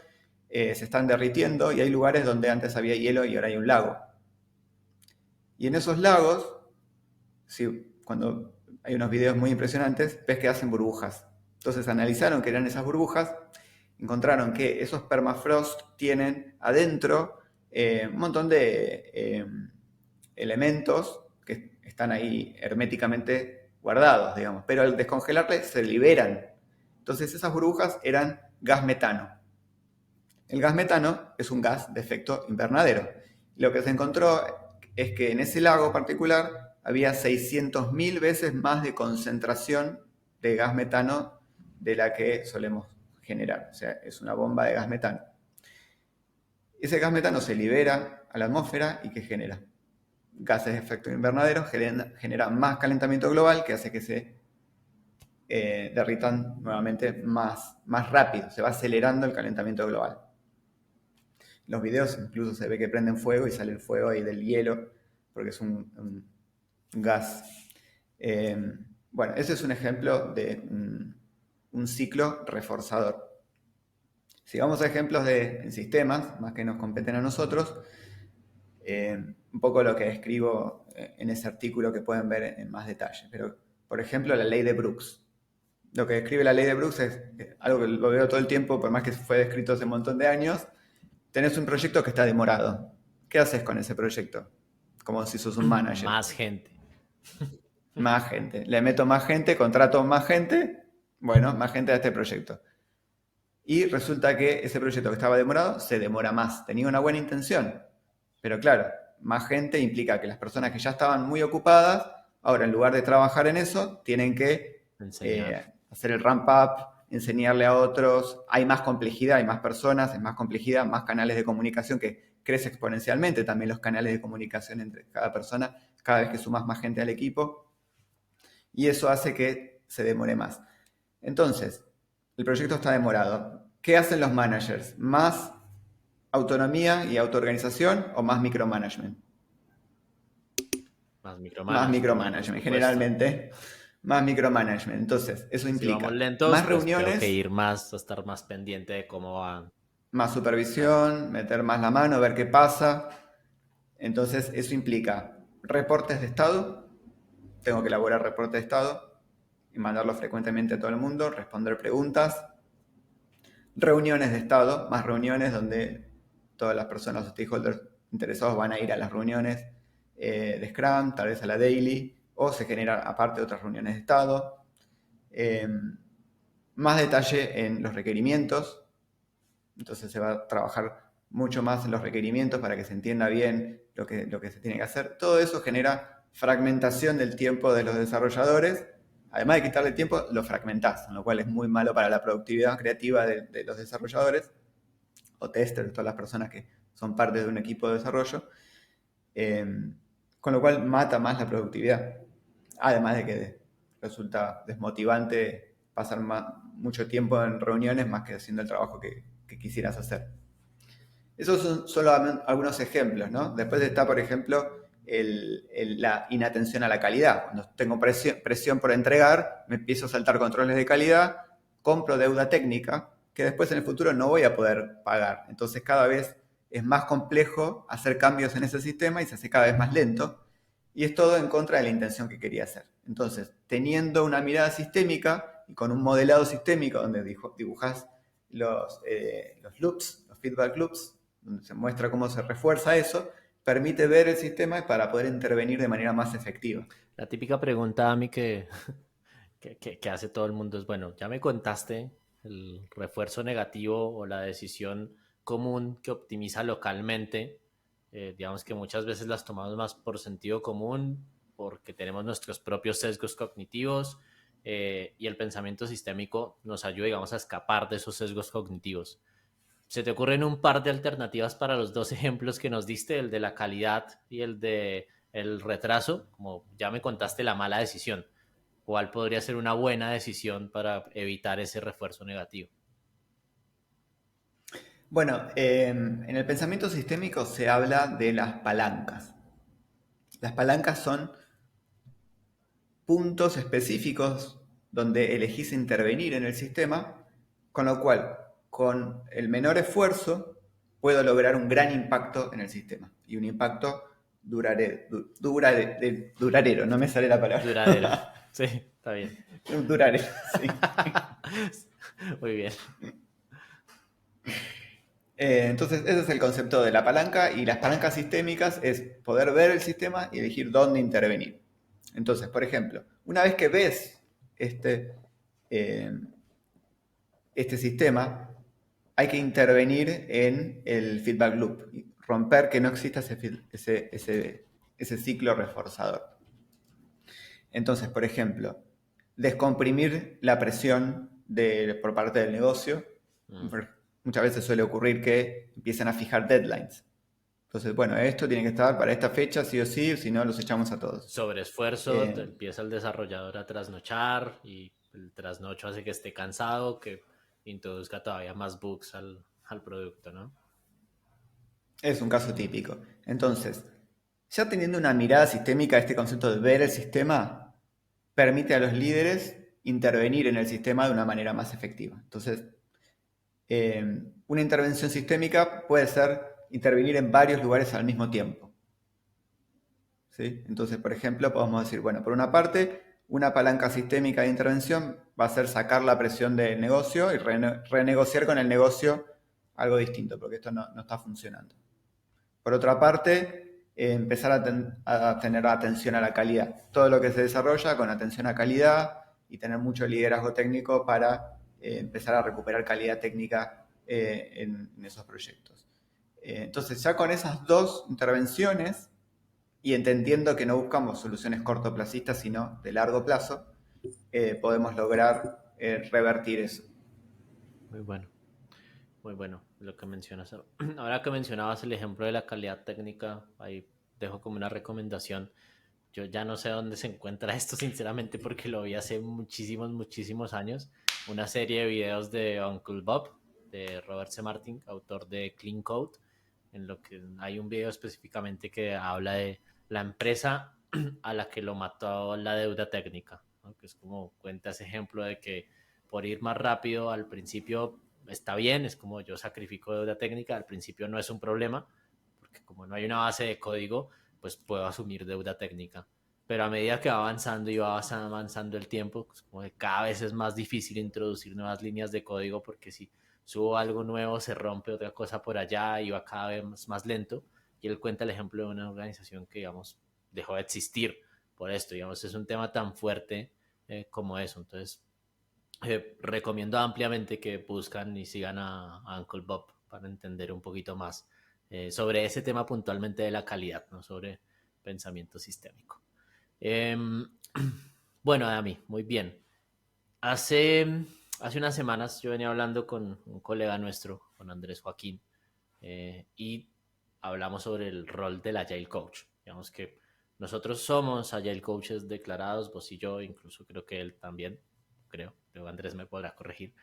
se están derritiendo y hay lugares donde antes había hielo y ahora hay un lago. Y en esos lagos, sí, cuando hay unos videos muy impresionantes, ves que hacen burbujas. Entonces analizaron qué eran esas burbujas, encontraron que esos permafrost tienen adentro un montón de elementos que están ahí herméticamente guardados, digamos, pero al descongelarles se liberan. Entonces esas burbujas eran gas metano. El gas metano es un gas de efecto invernadero. Lo que se encontró es que en ese lago particular había 600.000 veces más de concentración de gas metano de la que solemos generar. O sea, es una bomba de gas metano. Ese gas metano se libera a la atmósfera y ¿qué genera? Gases de efecto invernadero, genera más calentamiento global que hace que se derritan nuevamente más rápido. Se va acelerando el calentamiento global. En los videos incluso se ve que prenden fuego y sale el fuego ahí del hielo, porque es un gas. Bueno, ese es un ejemplo de un ciclo reforzador. Si vamos a ejemplos en sistemas, más que nos competen a nosotros, un poco lo que escribo en ese artículo que pueden ver en más detalle. Pero, por ejemplo, la ley de Brooks. Lo que describe la ley de Brooks es algo que lo veo todo el tiempo, por más que fue descrito hace un montón de años. Tenés un proyecto que está demorado. ¿Qué haces con ese proyecto? Como si sos un manager. Más gente. Más gente. Le meto más gente, contrato más gente. Bueno, más gente a este proyecto. Y resulta que ese proyecto que estaba demorado se demora más. Tenía una buena intención. Pero claro, más gente implica que las personas que ya estaban muy ocupadas, ahora en lugar de trabajar en eso, tienen que hacer el ramp up, enseñarle a otros. Hay más complejidad, hay más personas, hay más complejidad, más canales de comunicación que crece exponencialmente también los canales de comunicación entre cada persona, cada vez que sumas más gente al equipo. Y eso hace que se demore más. Entonces, el proyecto está demorado. ¿Qué hacen los managers? ¿Más autonomía y autoorganización o más micromanagement? Más micromanagement, generalmente. Más micromanagement. Entonces, eso implica si vamos lentos, más pues reuniones, tengo que ir más, estar más pendiente de cómo van. más supervisión, meter más la mano, ver qué pasa. Entonces, eso implica reportes de estado. Tengo que elaborar reportes de estado y mandarlos frecuentemente a todo el mundo, responder preguntas. Reuniones de estado, más reuniones donde todas las personas, los stakeholders interesados van a ir a las reuniones de Scrum, tal vez a la daily, o se generan aparte otras reuniones de estado. Más detalle en los requerimientos, entonces se va a trabajar mucho más en los requerimientos para que se entienda bien lo que se tiene que hacer. Todo eso genera fragmentación del tiempo de los desarrolladores. Además de quitarle tiempo, lo fragmentás, lo cual es muy malo para la productividad creativa de los desarrolladores o testers, todas las personas que son parte de un equipo de desarrollo. Con lo cual mata más la productividad. Además de que resulta desmotivante pasar mucho tiempo en reuniones más que haciendo el trabajo que quisieras hacer. Esos son solo algunos ejemplos, ¿no? Después está, por ejemplo, la inatención a la calidad. Cuando tengo presión por entregar, me empiezo a saltar controles de calidad, compro deuda técnica, que después en el futuro no voy a poder pagar. Entonces cada vez es más complejo hacer cambios en ese sistema y se hace cada vez más lento. Y es todo en contra de la intención que quería hacer. Entonces, teniendo una mirada sistémica y con un modelado sistémico donde dibujas los loops, los feedback loops, donde se muestra cómo se refuerza eso, permite ver el sistema para poder intervenir de manera más efectiva. La típica pregunta a mí que hace todo el mundo es, bueno, ya me contaste el refuerzo negativo o la decisión común que optimiza localmente. Digamos que muchas veces las tomamos más por sentido común, porque tenemos nuestros propios sesgos cognitivos y el pensamiento sistémico nos ayuda, digamos, a escapar de esos sesgos cognitivos. ¿Se te ocurren un par de alternativas para los dos ejemplos que nos diste, el de la calidad y el de el retraso? Como ya me contaste la mala decisión, ¿Cuál podría ser una buena decisión para evitar ese refuerzo negativo? Bueno, en el pensamiento sistémico se habla de las palancas. Las palancas son puntos específicos donde elegís intervenir en el sistema, con lo cual, con el menor esfuerzo, puedo lograr un gran impacto en el sistema. Y un impacto duradero, no me sale la Duradero. palabra. Sí, está bien. Duradero, sí. Muy bien. Entonces, ese es el concepto de la palanca, y las palancas sistémicas es poder ver el sistema y elegir dónde intervenir. Entonces, por ejemplo, una vez que ves este, eh, este sistema, hay que intervenir en el feedback loop, y romper que no exista ese ciclo reforzador. Entonces, por ejemplo, descomprimir la presión por parte del negocio. Mm. Muchas veces suele ocurrir que empiezan a fijar deadlines. Entonces, bueno, esto tiene que estar para esta fecha, sí o sí, si no los echamos a todos. Sobre esfuerzo, Eh, empieza el desarrollador a trasnochar y el trasnocho hace que esté cansado, que introduzca todavía más bugs al producto, ¿no? es un caso típico. Entonces, ya teniendo una mirada sistémica, este concepto de ver el sistema permite a los líderes intervenir en el sistema de una manera más efectiva. Entonces, una intervención sistémica puede ser intervenir en varios lugares al mismo tiempo. ¿Sí? Entonces, por ejemplo, podemos decir, bueno, por una parte, una palanca sistémica de intervención va a ser sacar la presión del negocio y renegociar con el negocio algo distinto, porque esto no está funcionando. Por otra parte, empezar a tener atención a la calidad. Todo lo que se desarrolla con atención a calidad y tener mucho liderazgo técnico para empezar a recuperar calidad técnica en esos proyectos. Entonces, ya con esas dos intervenciones, y entendiendo que no buscamos soluciones cortoplacistas, sino de largo plazo, podemos lograr revertir eso. Muy bueno, muy bueno lo que mencionas. Ahora que mencionabas el ejemplo de la calidad técnica, ahí dejo como una recomendación. Yo ya no sé dónde se encuentra esto, sinceramente, porque lo vi hace muchísimos, muchísimos años. Una serie de videos de Uncle Bob, de Robert C. Martin, autor de Clean Code, en lo que hay un video específicamente que habla de la empresa a la que lo mató la deuda técnica, ¿no? Que es como cuenta ese ejemplo de que por ir más rápido al principio está bien, es como yo sacrifico deuda técnica, al principio no es un problema, porque como no hay una base de código, pues puedo asumir deuda técnica. Pero a medida que va avanzando y va avanzando el tiempo, pues como que cada vez es más difícil introducir nuevas líneas de código, porque si subo algo nuevo se rompe otra cosa por allá y va cada vez más lento. Y él cuenta el ejemplo de una organización que, digamos, dejó de existir por esto. Digamos, es un tema tan fuerte como eso. Entonces, recomiendo ampliamente que buscan y sigan a Uncle Bob para entender un poquito más sobre ese tema puntualmente de la calidad, no sobre pensamiento sistémico. Eh, bueno, Dami, muy bien. Hace, hace unas semanas yo venía hablando con un colega nuestro, con Andrés Joaquín, y hablamos sobre el rol del Agile Coach. Digamos que nosotros somos Agile Coaches declarados, vos y yo, incluso creo que él también, creo Andrés me podrá corregir.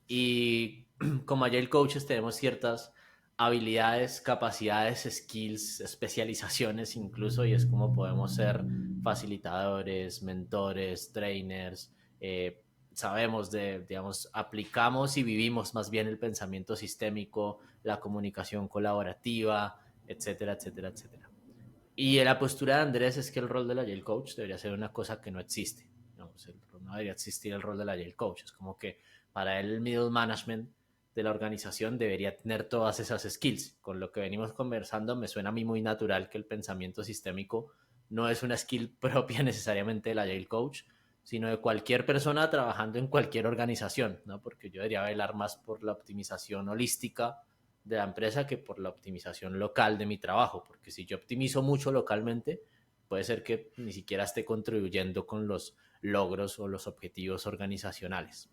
Y como Agile Coaches tenemos ciertas habilidades, capacidades, skills, especializaciones incluso, y es como podemos ser facilitadores, mentores, trainers, sabemos digamos, aplicamos y vivimos más bien el pensamiento sistémico, la comunicación colaborativa, etcétera, etcétera, etcétera. Y la postura de Andrés es que el rol del Agile Coach debería ser una cosa que no existe. No debería existir el rol del Agile Coach. Es como que para él el middle management de la organización debería tener todas esas skills. Con lo que venimos conversando me suena a mí muy natural que el pensamiento sistémico no es una skill propia necesariamente del Agile Coach, sino de cualquier persona trabajando en cualquier organización, ¿no? Porque yo debería velar más por la optimización holística de la empresa que por la optimización local de mi trabajo, porque si yo optimizo mucho localmente, puede ser que ni siquiera esté contribuyendo con los logros o los objetivos organizacionales.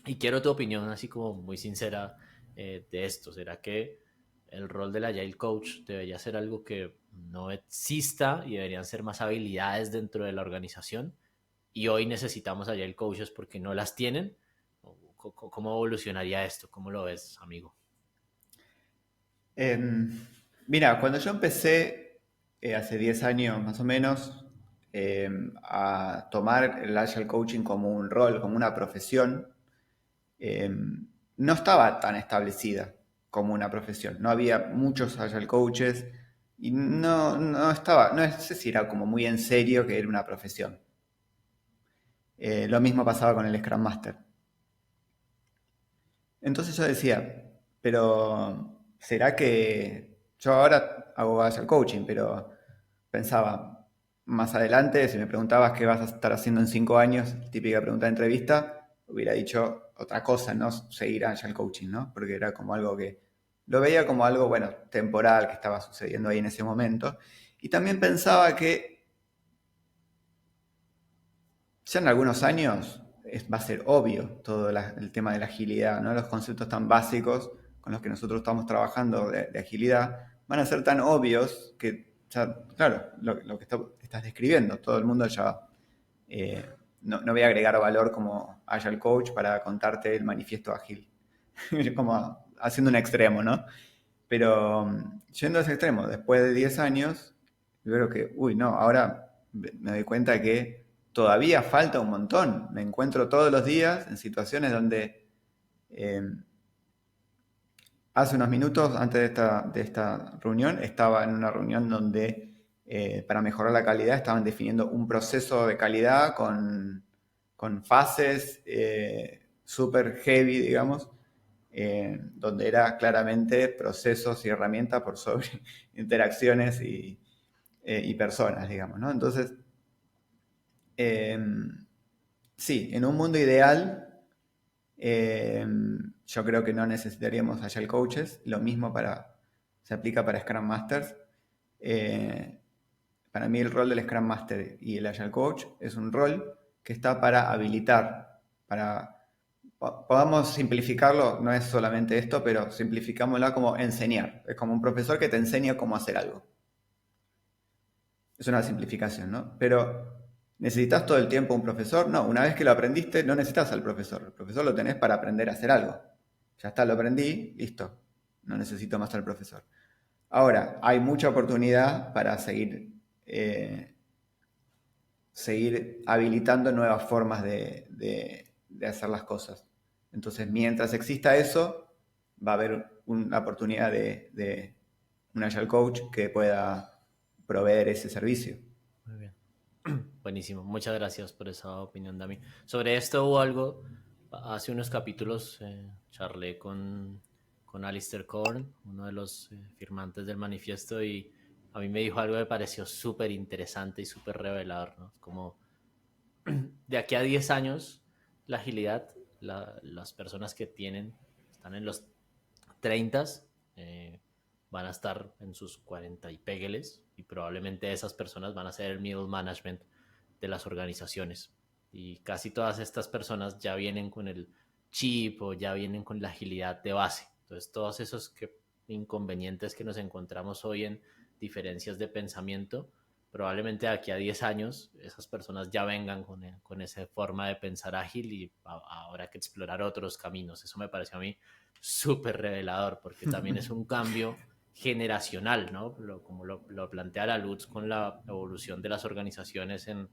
Y quiero tu opinión así como muy sincera de esto. ¿Será que el rol del Agile Coach debería ser algo que no exista y deberían ser más habilidades dentro de la organización? y hoy necesitamos Agile coaches porque no las tienen. ¿Cómo evolucionaría esto? ¿Cómo lo ves, amigo? Em, Mira, cuando yo empecé hace 10 años más o menos a tomar el Agile Coaching como un rol, como una profesión, no estaba tan establecida como una profesión. No había muchos Agile Coaches y no estaba, no sé si era como muy en serio que era una profesión. Lo mismo pasaba con el Scrum Master. Entonces yo decía, pero ¿será que yo ahora hago Agile Coaching? Pero pensaba, más adelante, si me preguntabas qué vas a estar haciendo en 5 años, típica pregunta de entrevista, hubiera dicho otra cosa, no seguir Agile Coaching, ¿no? Porque era como algo que lo veía como algo, bueno, temporal que estaba sucediendo ahí en ese momento. Y también pensaba que ya en algunos años va a ser obvio todo el tema de la agilidad, ¿no? Los conceptos tan básicos con los que nosotros estamos trabajando de agilidad van a ser tan obvios que ya, claro, lo que estás describiendo, todo el mundo ya, eh, no voy a agregar valor como Agile Coach para contarte el manifiesto ágil, como haciendo un extremo, ¿no? Pero yendo a ese extremo, después de 10 años, yo creo que, uy, no, ahora me doy cuenta que todavía falta un montón. Me encuentro todos los días en situaciones donde eh, hace unos minutos, antes de esta reunión, estaba en una reunión donde para mejorar la calidad estaban definiendo un proceso de calidad con fases súper heavy, digamos, donde era claramente procesos y herramientas por sobre interacciones y personas, digamos, ¿no? Entonces, eh, sí, en un mundo ideal, eh, yo creo que no necesitaríamos Agile Coaches, lo mismo se aplica para Scrum Masters. Eh, para mí el rol del Scrum Master y el Agile Coach es un rol que está para habilitar, podamos simplificarlo, no es solamente esto, pero simplificámosla como enseñar. Es como un profesor que te enseña cómo hacer algo. Es una simplificación, ¿no? Pero ¿necesitas todo el tiempo un profesor? No, una vez que lo aprendiste, no necesitas al profesor. El profesor lo tenés para aprender a hacer algo. Ya está, lo aprendí, listo. No necesito más al profesor. Ahora, hay mucha oportunidad para seguir habilitando nuevas formas de hacer las cosas. Entonces, mientras exista eso, va a haber una oportunidad de un Agile Coach que pueda proveer ese servicio. Muy bien. Buenísimo. Muchas gracias por esa opinión, Dami. Sobre esto hubo algo, hace unos capítulos charlé con Alistair Korn, uno de los firmantes del manifiesto, y a mí me dijo algo que me pareció súper interesante y súper revelador, ¿no? Como de aquí a 10 años, la agilidad, las personas que están en los 30, van a estar en sus 40 y pégueles, y probablemente esas personas van a ser el middle management de las organizaciones. Y casi todas estas personas ya vienen con el chip o ya vienen con la agilidad de base. Entonces, todos esos inconvenientes que nos encontramos hoy en diferencias de pensamiento, probablemente de aquí a 10 años esas personas ya vengan con esa forma de pensar ágil y habrá que explorar otros caminos. Eso me pareció a mí súper revelador porque también es un cambio generacional, ¿no? Como lo plantea la Lutz con la evolución de las organizaciones en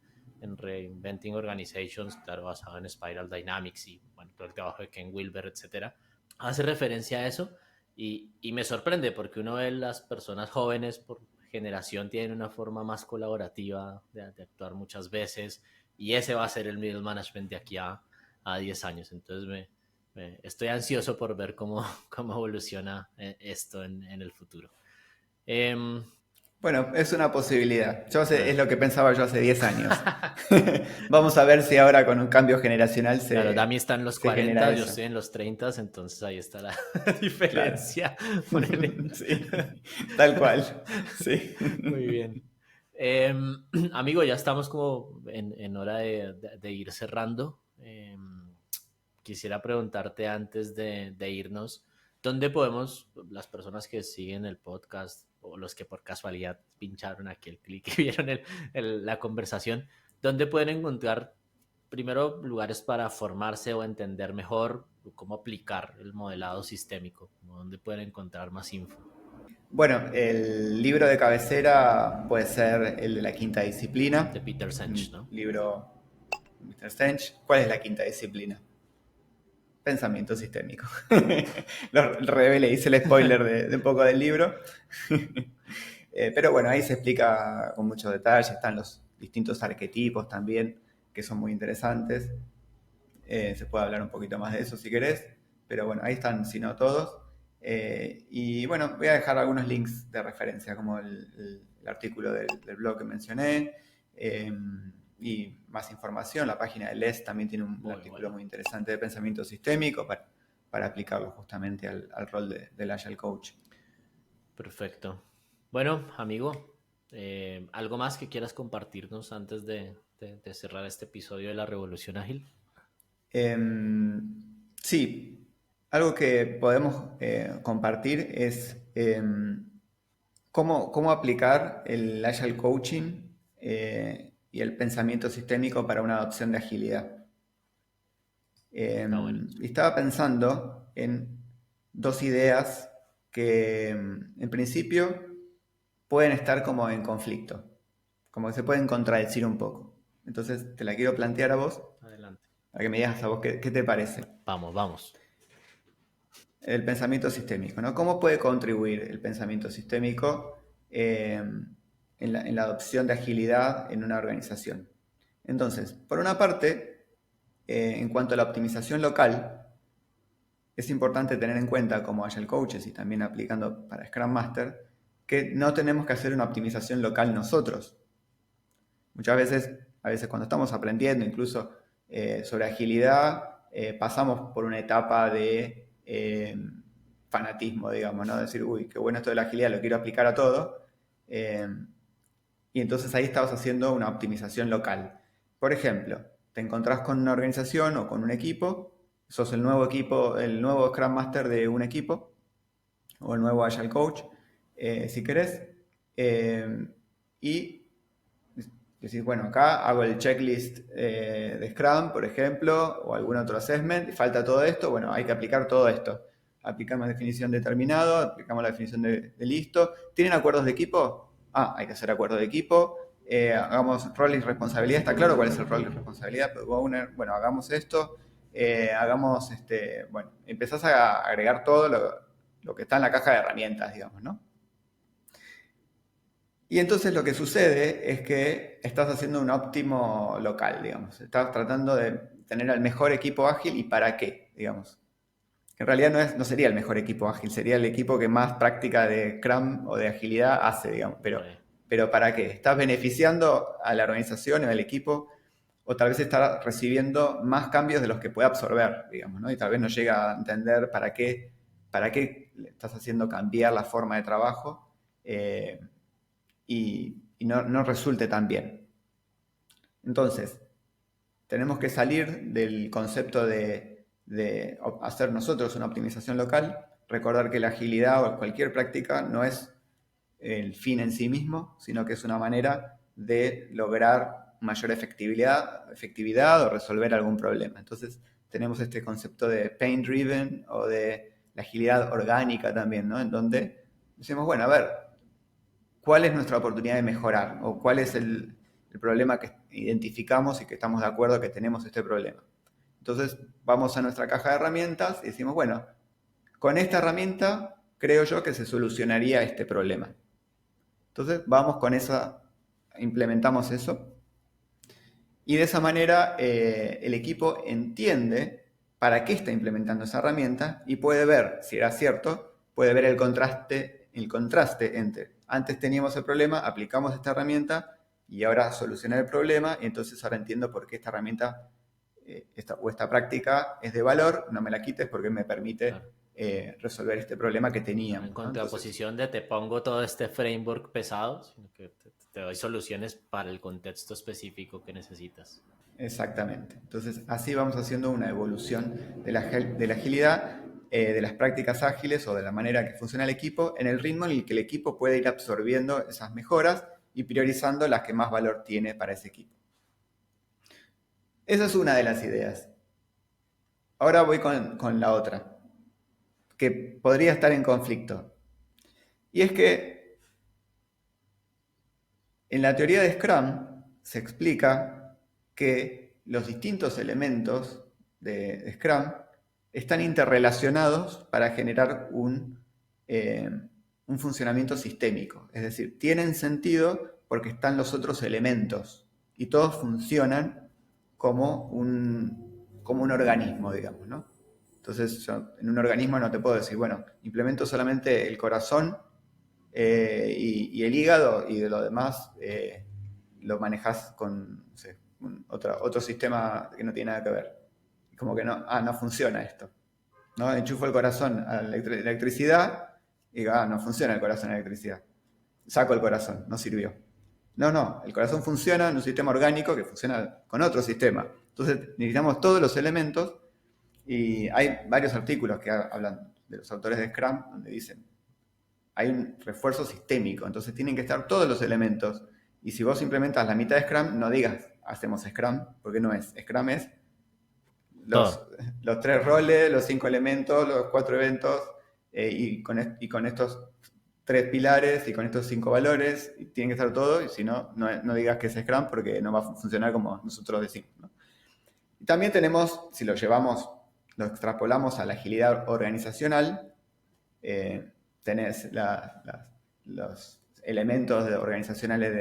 Reinventing Organizations, claro, basado en Spiral Dynamics y bueno, todo el trabajo de Ken Wilber, etcétera, hace referencia a eso y me sorprende porque uno ve las personas jóvenes por generación tienen una forma más colaborativa de actuar muchas veces y ese va a ser el middle management de aquí a 10 años. Entonces estoy ansioso por ver cómo evoluciona esto en el futuro. Eh, Bueno, es una posibilidad. Es ah. lo que pensaba yo hace 10 años. Vamos a ver si ahora con un cambio generacional Claro, Dami está en los se genera 40, yo eso. estoy en los 30, entonces ahí está la Claro. diferencia. Ponele. Sí, tal cual. Sí. Muy bien. Eh, amigo, ya estamos como en hora de ir cerrando. Quisiera preguntarte antes de irnos, ¿dónde podemos, las personas que siguen el podcast o los que por casualidad pincharon aquí el clic y vieron la conversación, dónde pueden encontrar primero lugares para formarse o entender mejor cómo aplicar el modelado sistémico, donde pueden encontrar más info. Bueno, el libro de cabecera puede ser el de la quinta disciplina. De Peter Senge, ¿no? Libro Mr. Senge. ¿Cuál es la quinta disciplina? Pensamiento sistémico. Lo revele, hice el spoiler de un poco del libro. Pero bueno, ahí se explica con mucho detalle. Están los distintos arquetipos también, que son muy interesantes. Se puede hablar un poquito más de eso si querés. Pero bueno, ahí están, si no todos. Y bueno, voy a dejar algunos links de referencia, como el artículo del blog que mencioné. Y más información, la página de LES también tiene un artículo muy interesante de pensamiento sistémico para aplicarlo justamente al rol del Agile Coach. Perfecto. Bueno, amigo, ¿algo más que quieras compartirnos antes de cerrar este episodio de la Revolución Ágil? Sí, algo que podemos compartir es cómo aplicar el Agile Coaching y el pensamiento sistémico para una adopción de agilidad. Bueno. Y estaba pensando en dos ideas que en principio pueden estar como en conflicto, como que se pueden contradecir un poco. Entonces te la quiero plantear a vos, Adelante. para que me digas a vos qué te parece. Vamos. El pensamiento sistémico, ¿no? ¿Cómo puede contribuir el pensamiento sistémico en la adopción de agilidad en una organización? Entonces, por una parte, en cuanto a la optimización local, es importante tener en cuenta, como Agile Coaches y también aplicando para Scrum Master, que no tenemos que hacer una optimización local nosotros. Muchas veces, a veces cuando estamos aprendiendo incluso sobre agilidad, pasamos por una etapa de fanatismo, digamos, ¿no? Decir, uy, qué bueno esto de la agilidad, lo quiero aplicar a todo. Y entonces ahí estabas haciendo una optimización local. Por ejemplo, te encontrás con una organización o con un equipo, sos el nuevo equipo, el nuevo Scrum Master de un equipo, o el nuevo Agile Coach, si querés, y decís, bueno, acá hago el checklist de Scrum, por ejemplo, o algún otro assessment, y falta todo esto, bueno, hay que aplicar todo esto. Aplicamos la definición de terminado, aplicamos la definición de listo. ¿Tienen acuerdos de equipo? Hay que hacer acuerdos de equipo. Hagamos rol y responsabilidad. ¿Está claro cuál es el rol y responsabilidad? Bueno, hagamos esto. Bueno, empezás a agregar todo lo que está en la caja de herramientas, digamos, ¿no? Y entonces lo que sucede es que estás haciendo un óptimo local, digamos. Estás tratando de tener al mejor equipo ágil y para qué, digamos. En realidad no sería el mejor equipo ágil, sería el equipo que más práctica de Scrum o de agilidad hace, digamos. Pero ¿para qué? ¿Estás beneficiando a la organización o al equipo? O tal vez está recibiendo más cambios de los que puede absorber, digamos, ¿no? Y tal vez no llega a entender para qué le estás haciendo cambiar la forma de trabajo y no resulte tan bien. Entonces, tenemos que salir del concepto de hacer nosotros una optimización local, recordar que la agilidad o cualquier práctica no es el fin en sí mismo, sino que es una manera de lograr mayor efectividad o resolver algún problema. Entonces, tenemos este concepto de pain driven o de la agilidad orgánica también, ¿no? En donde decimos, bueno, a ver, ¿cuál es nuestra oportunidad de mejorar? ¿O cuál es el problema que identificamos y que estamos de acuerdo que tenemos este problema? Entonces vamos a nuestra caja de herramientas y decimos, bueno, con esta herramienta creo yo que se solucionaría este problema. Entonces vamos con esa, implementamos eso. Y de esa manera el equipo entiende para qué está implementando esa herramienta y puede ver, si era cierto, puede ver el contraste entre antes teníamos el problema, aplicamos esta herramienta y ahora solucioné el problema y entonces ahora entiendo por qué esta herramienta esta práctica es de valor, no me la quites porque me permite resolver este problema que teníamos. En contraposición de te pongo todo este framework pesado, sino que te doy soluciones para el contexto específico que necesitas. Exactamente. Entonces, así vamos haciendo una evolución de la agilidad, de las prácticas ágiles o de la manera que funciona el equipo, en el ritmo en el que el equipo puede ir absorbiendo esas mejoras y priorizando las que más valor tiene para ese equipo. Esa es una de las ideas. Ahora voy con la otra, que podría estar en conflicto. Y es que en la teoría de Scrum se explica que los distintos elementos de Scrum están interrelacionados para generar un funcionamiento sistémico. Es decir, tienen sentido porque están los otros elementos y todos funcionan como un organismo, digamos, ¿no? Entonces, yo en un organismo no te puedo decir, bueno, implemento solamente el corazón y el hígado y de lo demás lo manejas con no sé, otro sistema que no tiene nada que ver. Como que no funciona esto. ¿No? Enchufo el corazón a la electricidad y digo, no funciona el corazón a la electricidad. Saco el corazón, no sirvió. No, el corazón funciona en un sistema orgánico que funciona con otro sistema. Entonces necesitamos todos los elementos y hay varios artículos que hablan de los autores de Scrum donde dicen hay un refuerzo sistémico, entonces tienen que estar todos los elementos. Y si vos implementas la mitad de Scrum, no digas hacemos Scrum, porque no es. Scrum es los, Todo. los 3 roles, los 5 elementos, los 4 eventos, y con estos 3 pilares y con estos 5 valores, y tiene que estar todo, y si no, no digas que es Scrum porque no va a funcionar como nosotros decimos, ¿no? Y también tenemos, si lo extrapolamos a la agilidad organizacional, tenés los elementos organizacionales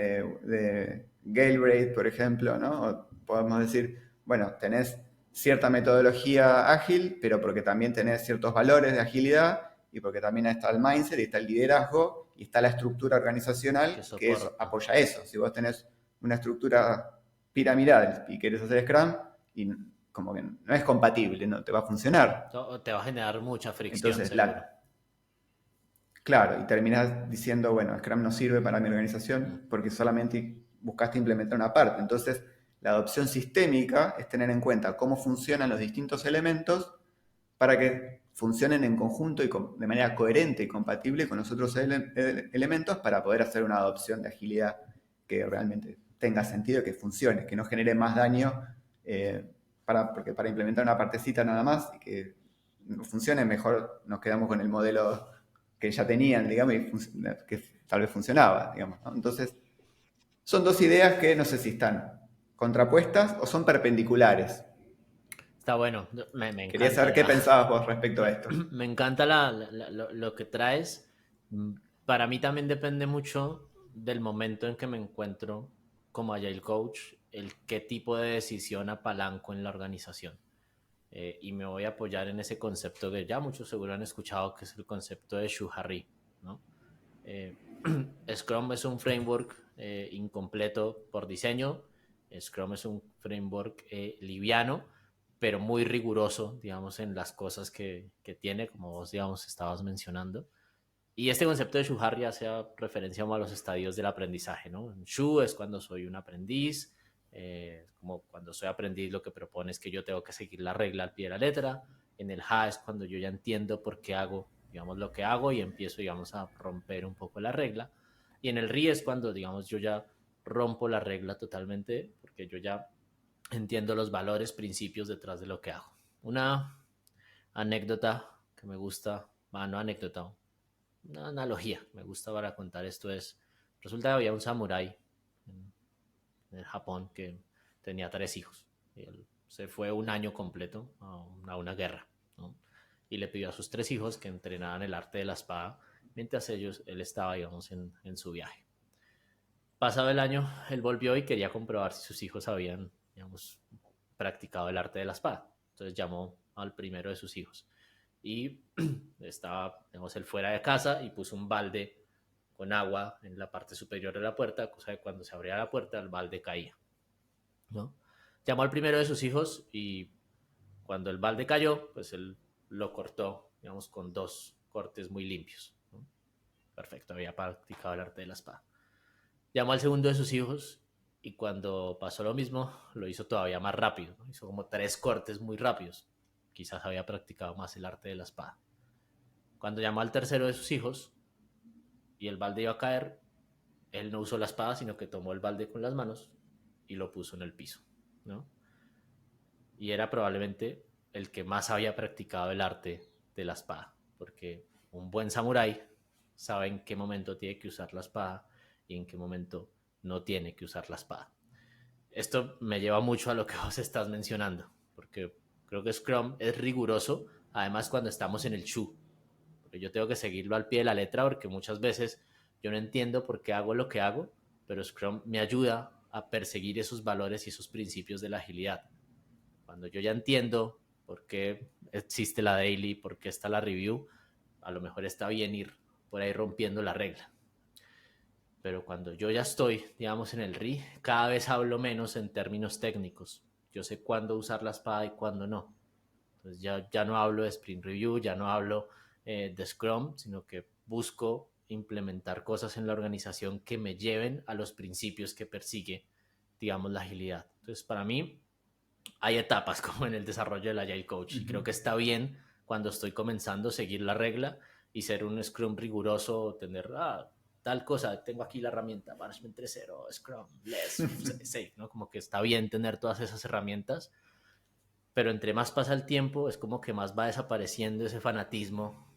de Galbraith, por ejemplo, ¿no? O podemos decir, bueno, tenés cierta metodología ágil, pero porque también tenés ciertos valores de agilidad y porque también está el mindset y está el liderazgo y está la estructura Que organizacional que eso soporta. apoya eso. Si vos tenés una estructura piramidal y querés hacer Scrum, y como que no es compatible, no te va a funcionar. Te va a generar mucha fricción, Entonces, seguro. claro, y terminás diciendo, bueno, Scrum no sirve para mi Mm. organización porque solamente buscaste implementar una parte. Entonces, la adopción sistémica es tener en cuenta cómo funcionan los distintos elementos para que funcionen en conjunto y de manera coherente y compatible con los otros elementos para poder hacer una adopción de agilidad que realmente tenga sentido y que funcione, que no genere más daño, porque para implementar una partecita nada más y que no funcione, mejor nos quedamos con el modelo que ya tenían, digamos, y que tal vez funcionaba, digamos, ¿no? Entonces, son dos ideas que no sé si están contrapuestas o son perpendiculares. Está bueno, me Quería encanta saber qué la, pensabas vos respecto a esto. me encanta lo que traes. Mm, Para mí también depende mucho del momento en que me encuentro como Agile Coach, el qué tipo de decisión apalanco en la organización. Y me voy a apoyar en ese concepto que ya muchos seguro han escuchado, que es el concepto de Shuhari, ¿no? Eh, Scrum es un framework incompleto por diseño. Scrum es un framework liviano, pero muy riguroso, digamos, en las cosas que tiene, como vos, digamos, estabas mencionando. Y este concepto de Shuhari hace referencia a los estadios del aprendizaje, ¿no? Shu es cuando soy un aprendiz, como cuando soy aprendiz lo que propone es que yo tengo que seguir la regla al pie de la letra. En el Ha es cuando yo ya entiendo por qué hago, digamos, lo que hago y empiezo, digamos, a romper un poco la regla. Y en el Ri es cuando, digamos, yo ya rompo la regla totalmente porque yo ya entiendo los valores, principios detrás de lo que hago. Una anécdota que me gusta, no anécdota, una analogía me gusta para contar esto es, resulta que había un samurái en el Japón que tenía 3 hijos y él se fue un año completo a una guerra, ¿no? Y le pidió a sus 3 hijos que entrenaran el arte de la espada mientras él estaba, digamos, en su viaje. Pasado el año, él volvió y quería comprobar si sus hijos habían, digamos, practicado el arte de la espada. Entonces llamó al primero de sus hijos y estaba, digamos, él fuera de casa y puso un balde con agua en la parte superior de la puerta, cosa de cuando se abría la puerta el balde caía, ¿no? Llamó al primero de sus hijos y cuando el balde cayó, pues él lo cortó, digamos, con 2 cortes muy limpios, ¿no? Perfecto, había practicado el arte de la espada. Llamó al segundo de sus hijos y cuando pasó lo mismo, lo hizo todavía más rápido, ¿no? Hizo como 3 cortes muy rápidos. Quizás había practicado más el arte de la espada. Cuando llamó al tercero de sus hijos y el balde iba a caer, él no usó la espada, sino que tomó el balde con las manos y lo puso en el piso, ¿no? y era probablemente el que más había practicado el arte de la espada, porque un buen samurái sabe en qué momento tiene que usar la espada y en qué momento no tiene que usar la espada. Esto me lleva mucho a lo que vos estás mencionando, porque creo que Scrum es riguroso, además cuando estamos en el Shu, porque yo tengo que seguirlo al pie de la letra, porque muchas veces yo no entiendo por qué hago lo que hago, pero Scrum me ayuda a perseguir esos valores y esos principios de la agilidad. Cuando yo ya entiendo por qué existe la daily, por qué está la review, a lo mejor está bien ir por ahí rompiendo la regla. Pero cuando yo ya estoy, digamos, en el RI, cada vez hablo menos en términos técnicos. Yo sé cuándo usar la espada y cuándo no. Entonces ya no hablo de sprint review, ya no hablo de Scrum, sino que busco implementar cosas en la organización que me lleven a los principios que persigue, digamos, la agilidad. Entonces, para mí, hay etapas como en el desarrollo del Agile Coach. Y creo que está bien cuando estoy comenzando a seguir la regla y ser un Scrum riguroso, tener tal cosa, tengo aquí la herramienta Management 3.0, Scrum, Less, Safe, ¿no? Como que está bien tener todas esas herramientas, pero entre más pasa el tiempo es como que más va desapareciendo ese fanatismo,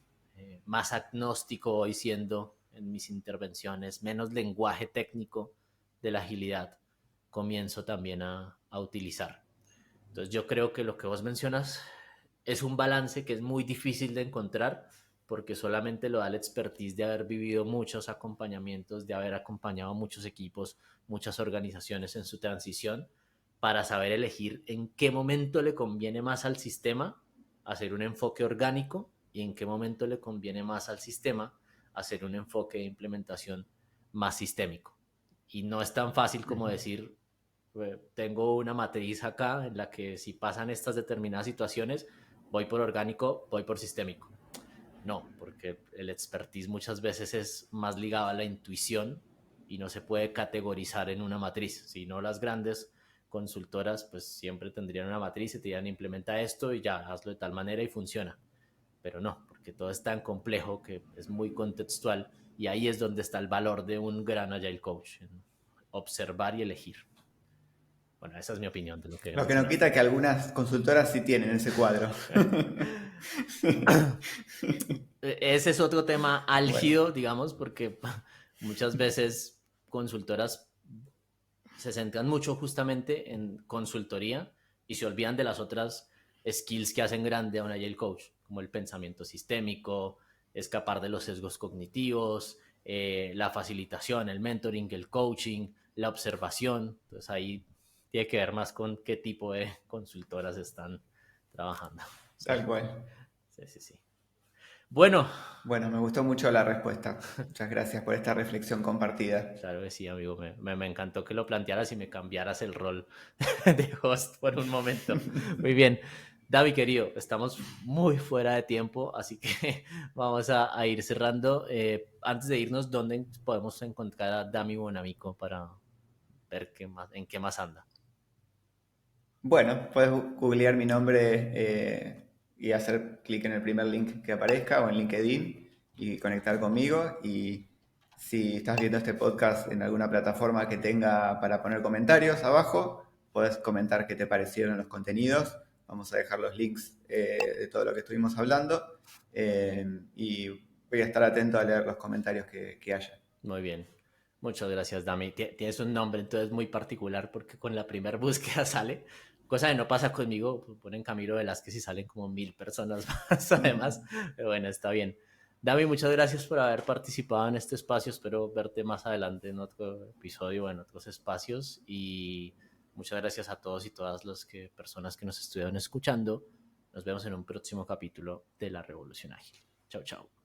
más agnóstico voy siendo en mis intervenciones, menos lenguaje técnico de la agilidad comienzo también a utilizar. Entonces yo creo que lo que vos mencionas es un balance que es muy difícil de encontrar porque solamente lo da la expertise de haber vivido muchos acompañamientos, de haber acompañado muchos equipos, muchas organizaciones en su transición, para saber elegir en qué momento le conviene más al sistema hacer un enfoque orgánico y en qué momento le conviene más al sistema hacer un enfoque de implementación más sistémico. Y no es tan fácil como decir, tengo una matriz acá en la que si pasan estas determinadas situaciones, voy por orgánico, voy por sistémico. No, porque el expertise muchas veces es más ligado a la intuición y no se puede categorizar en una matriz. Si no, las grandes consultoras pues siempre tendrían una matriz y te dirían implementa esto y ya, hazlo de tal manera y funciona. Pero no, porque todo es tan complejo que es muy contextual y ahí es donde está el valor de un gran Agile Coach, en observar y elegir. Bueno, esa es mi opinión de lo que Lo que no mencionaste. quita que algunas consultoras sí tienen ese cuadro. Ese es otro tema Bueno, álgido, digamos, porque muchas veces consultoras se centran mucho justamente en consultoría y se olvidan de las otras skills que hacen grande a un Agile Coach, como el pensamiento sistémico, escapar de los sesgos cognitivos, la facilitación, el mentoring, el coaching, la observación. Entonces ahí tiene que ver más con qué tipo de consultoras están trabajando. Sí, tal cual. sí, sí, sí. Bueno, Bueno, me gustó mucho la respuesta. Muchas gracias por esta reflexión compartida. claro que sí, amigo. Me encantó que lo plantearas y me cambiaras el rol de host por un momento. Muy bien. David, querido, estamos muy fuera de tiempo, así que vamos a ir cerrando. Antes de irnos, ¿dónde podemos encontrar a Dami Bonamico para ver en qué más anda? Bueno, puedes googlear mi nombre y hacer clic en el primer link que aparezca o en LinkedIn y conectar conmigo. Y si estás viendo este podcast en alguna plataforma que tenga para poner comentarios abajo, puedes comentar qué te parecieron los contenidos. Vamos a dejar los links de todo lo que estuvimos hablando y voy a estar atento a leer los comentarios que haya. Muy bien. Muchas gracias, Dami. Tienes un nombre entonces muy particular porque con la primera búsqueda sale, cosa que no pasa conmigo, pues ponen Camilo Velázquez y salen como 1000 personas más además, pero bueno, está bien. Dami, muchas gracias por haber participado en este espacio, espero verte más adelante en otro episodio o en otros espacios y muchas gracias a todos y todas las personas que nos estuvieron escuchando. Nos vemos en un próximo capítulo de La Revolución Ágil. Chao, chao.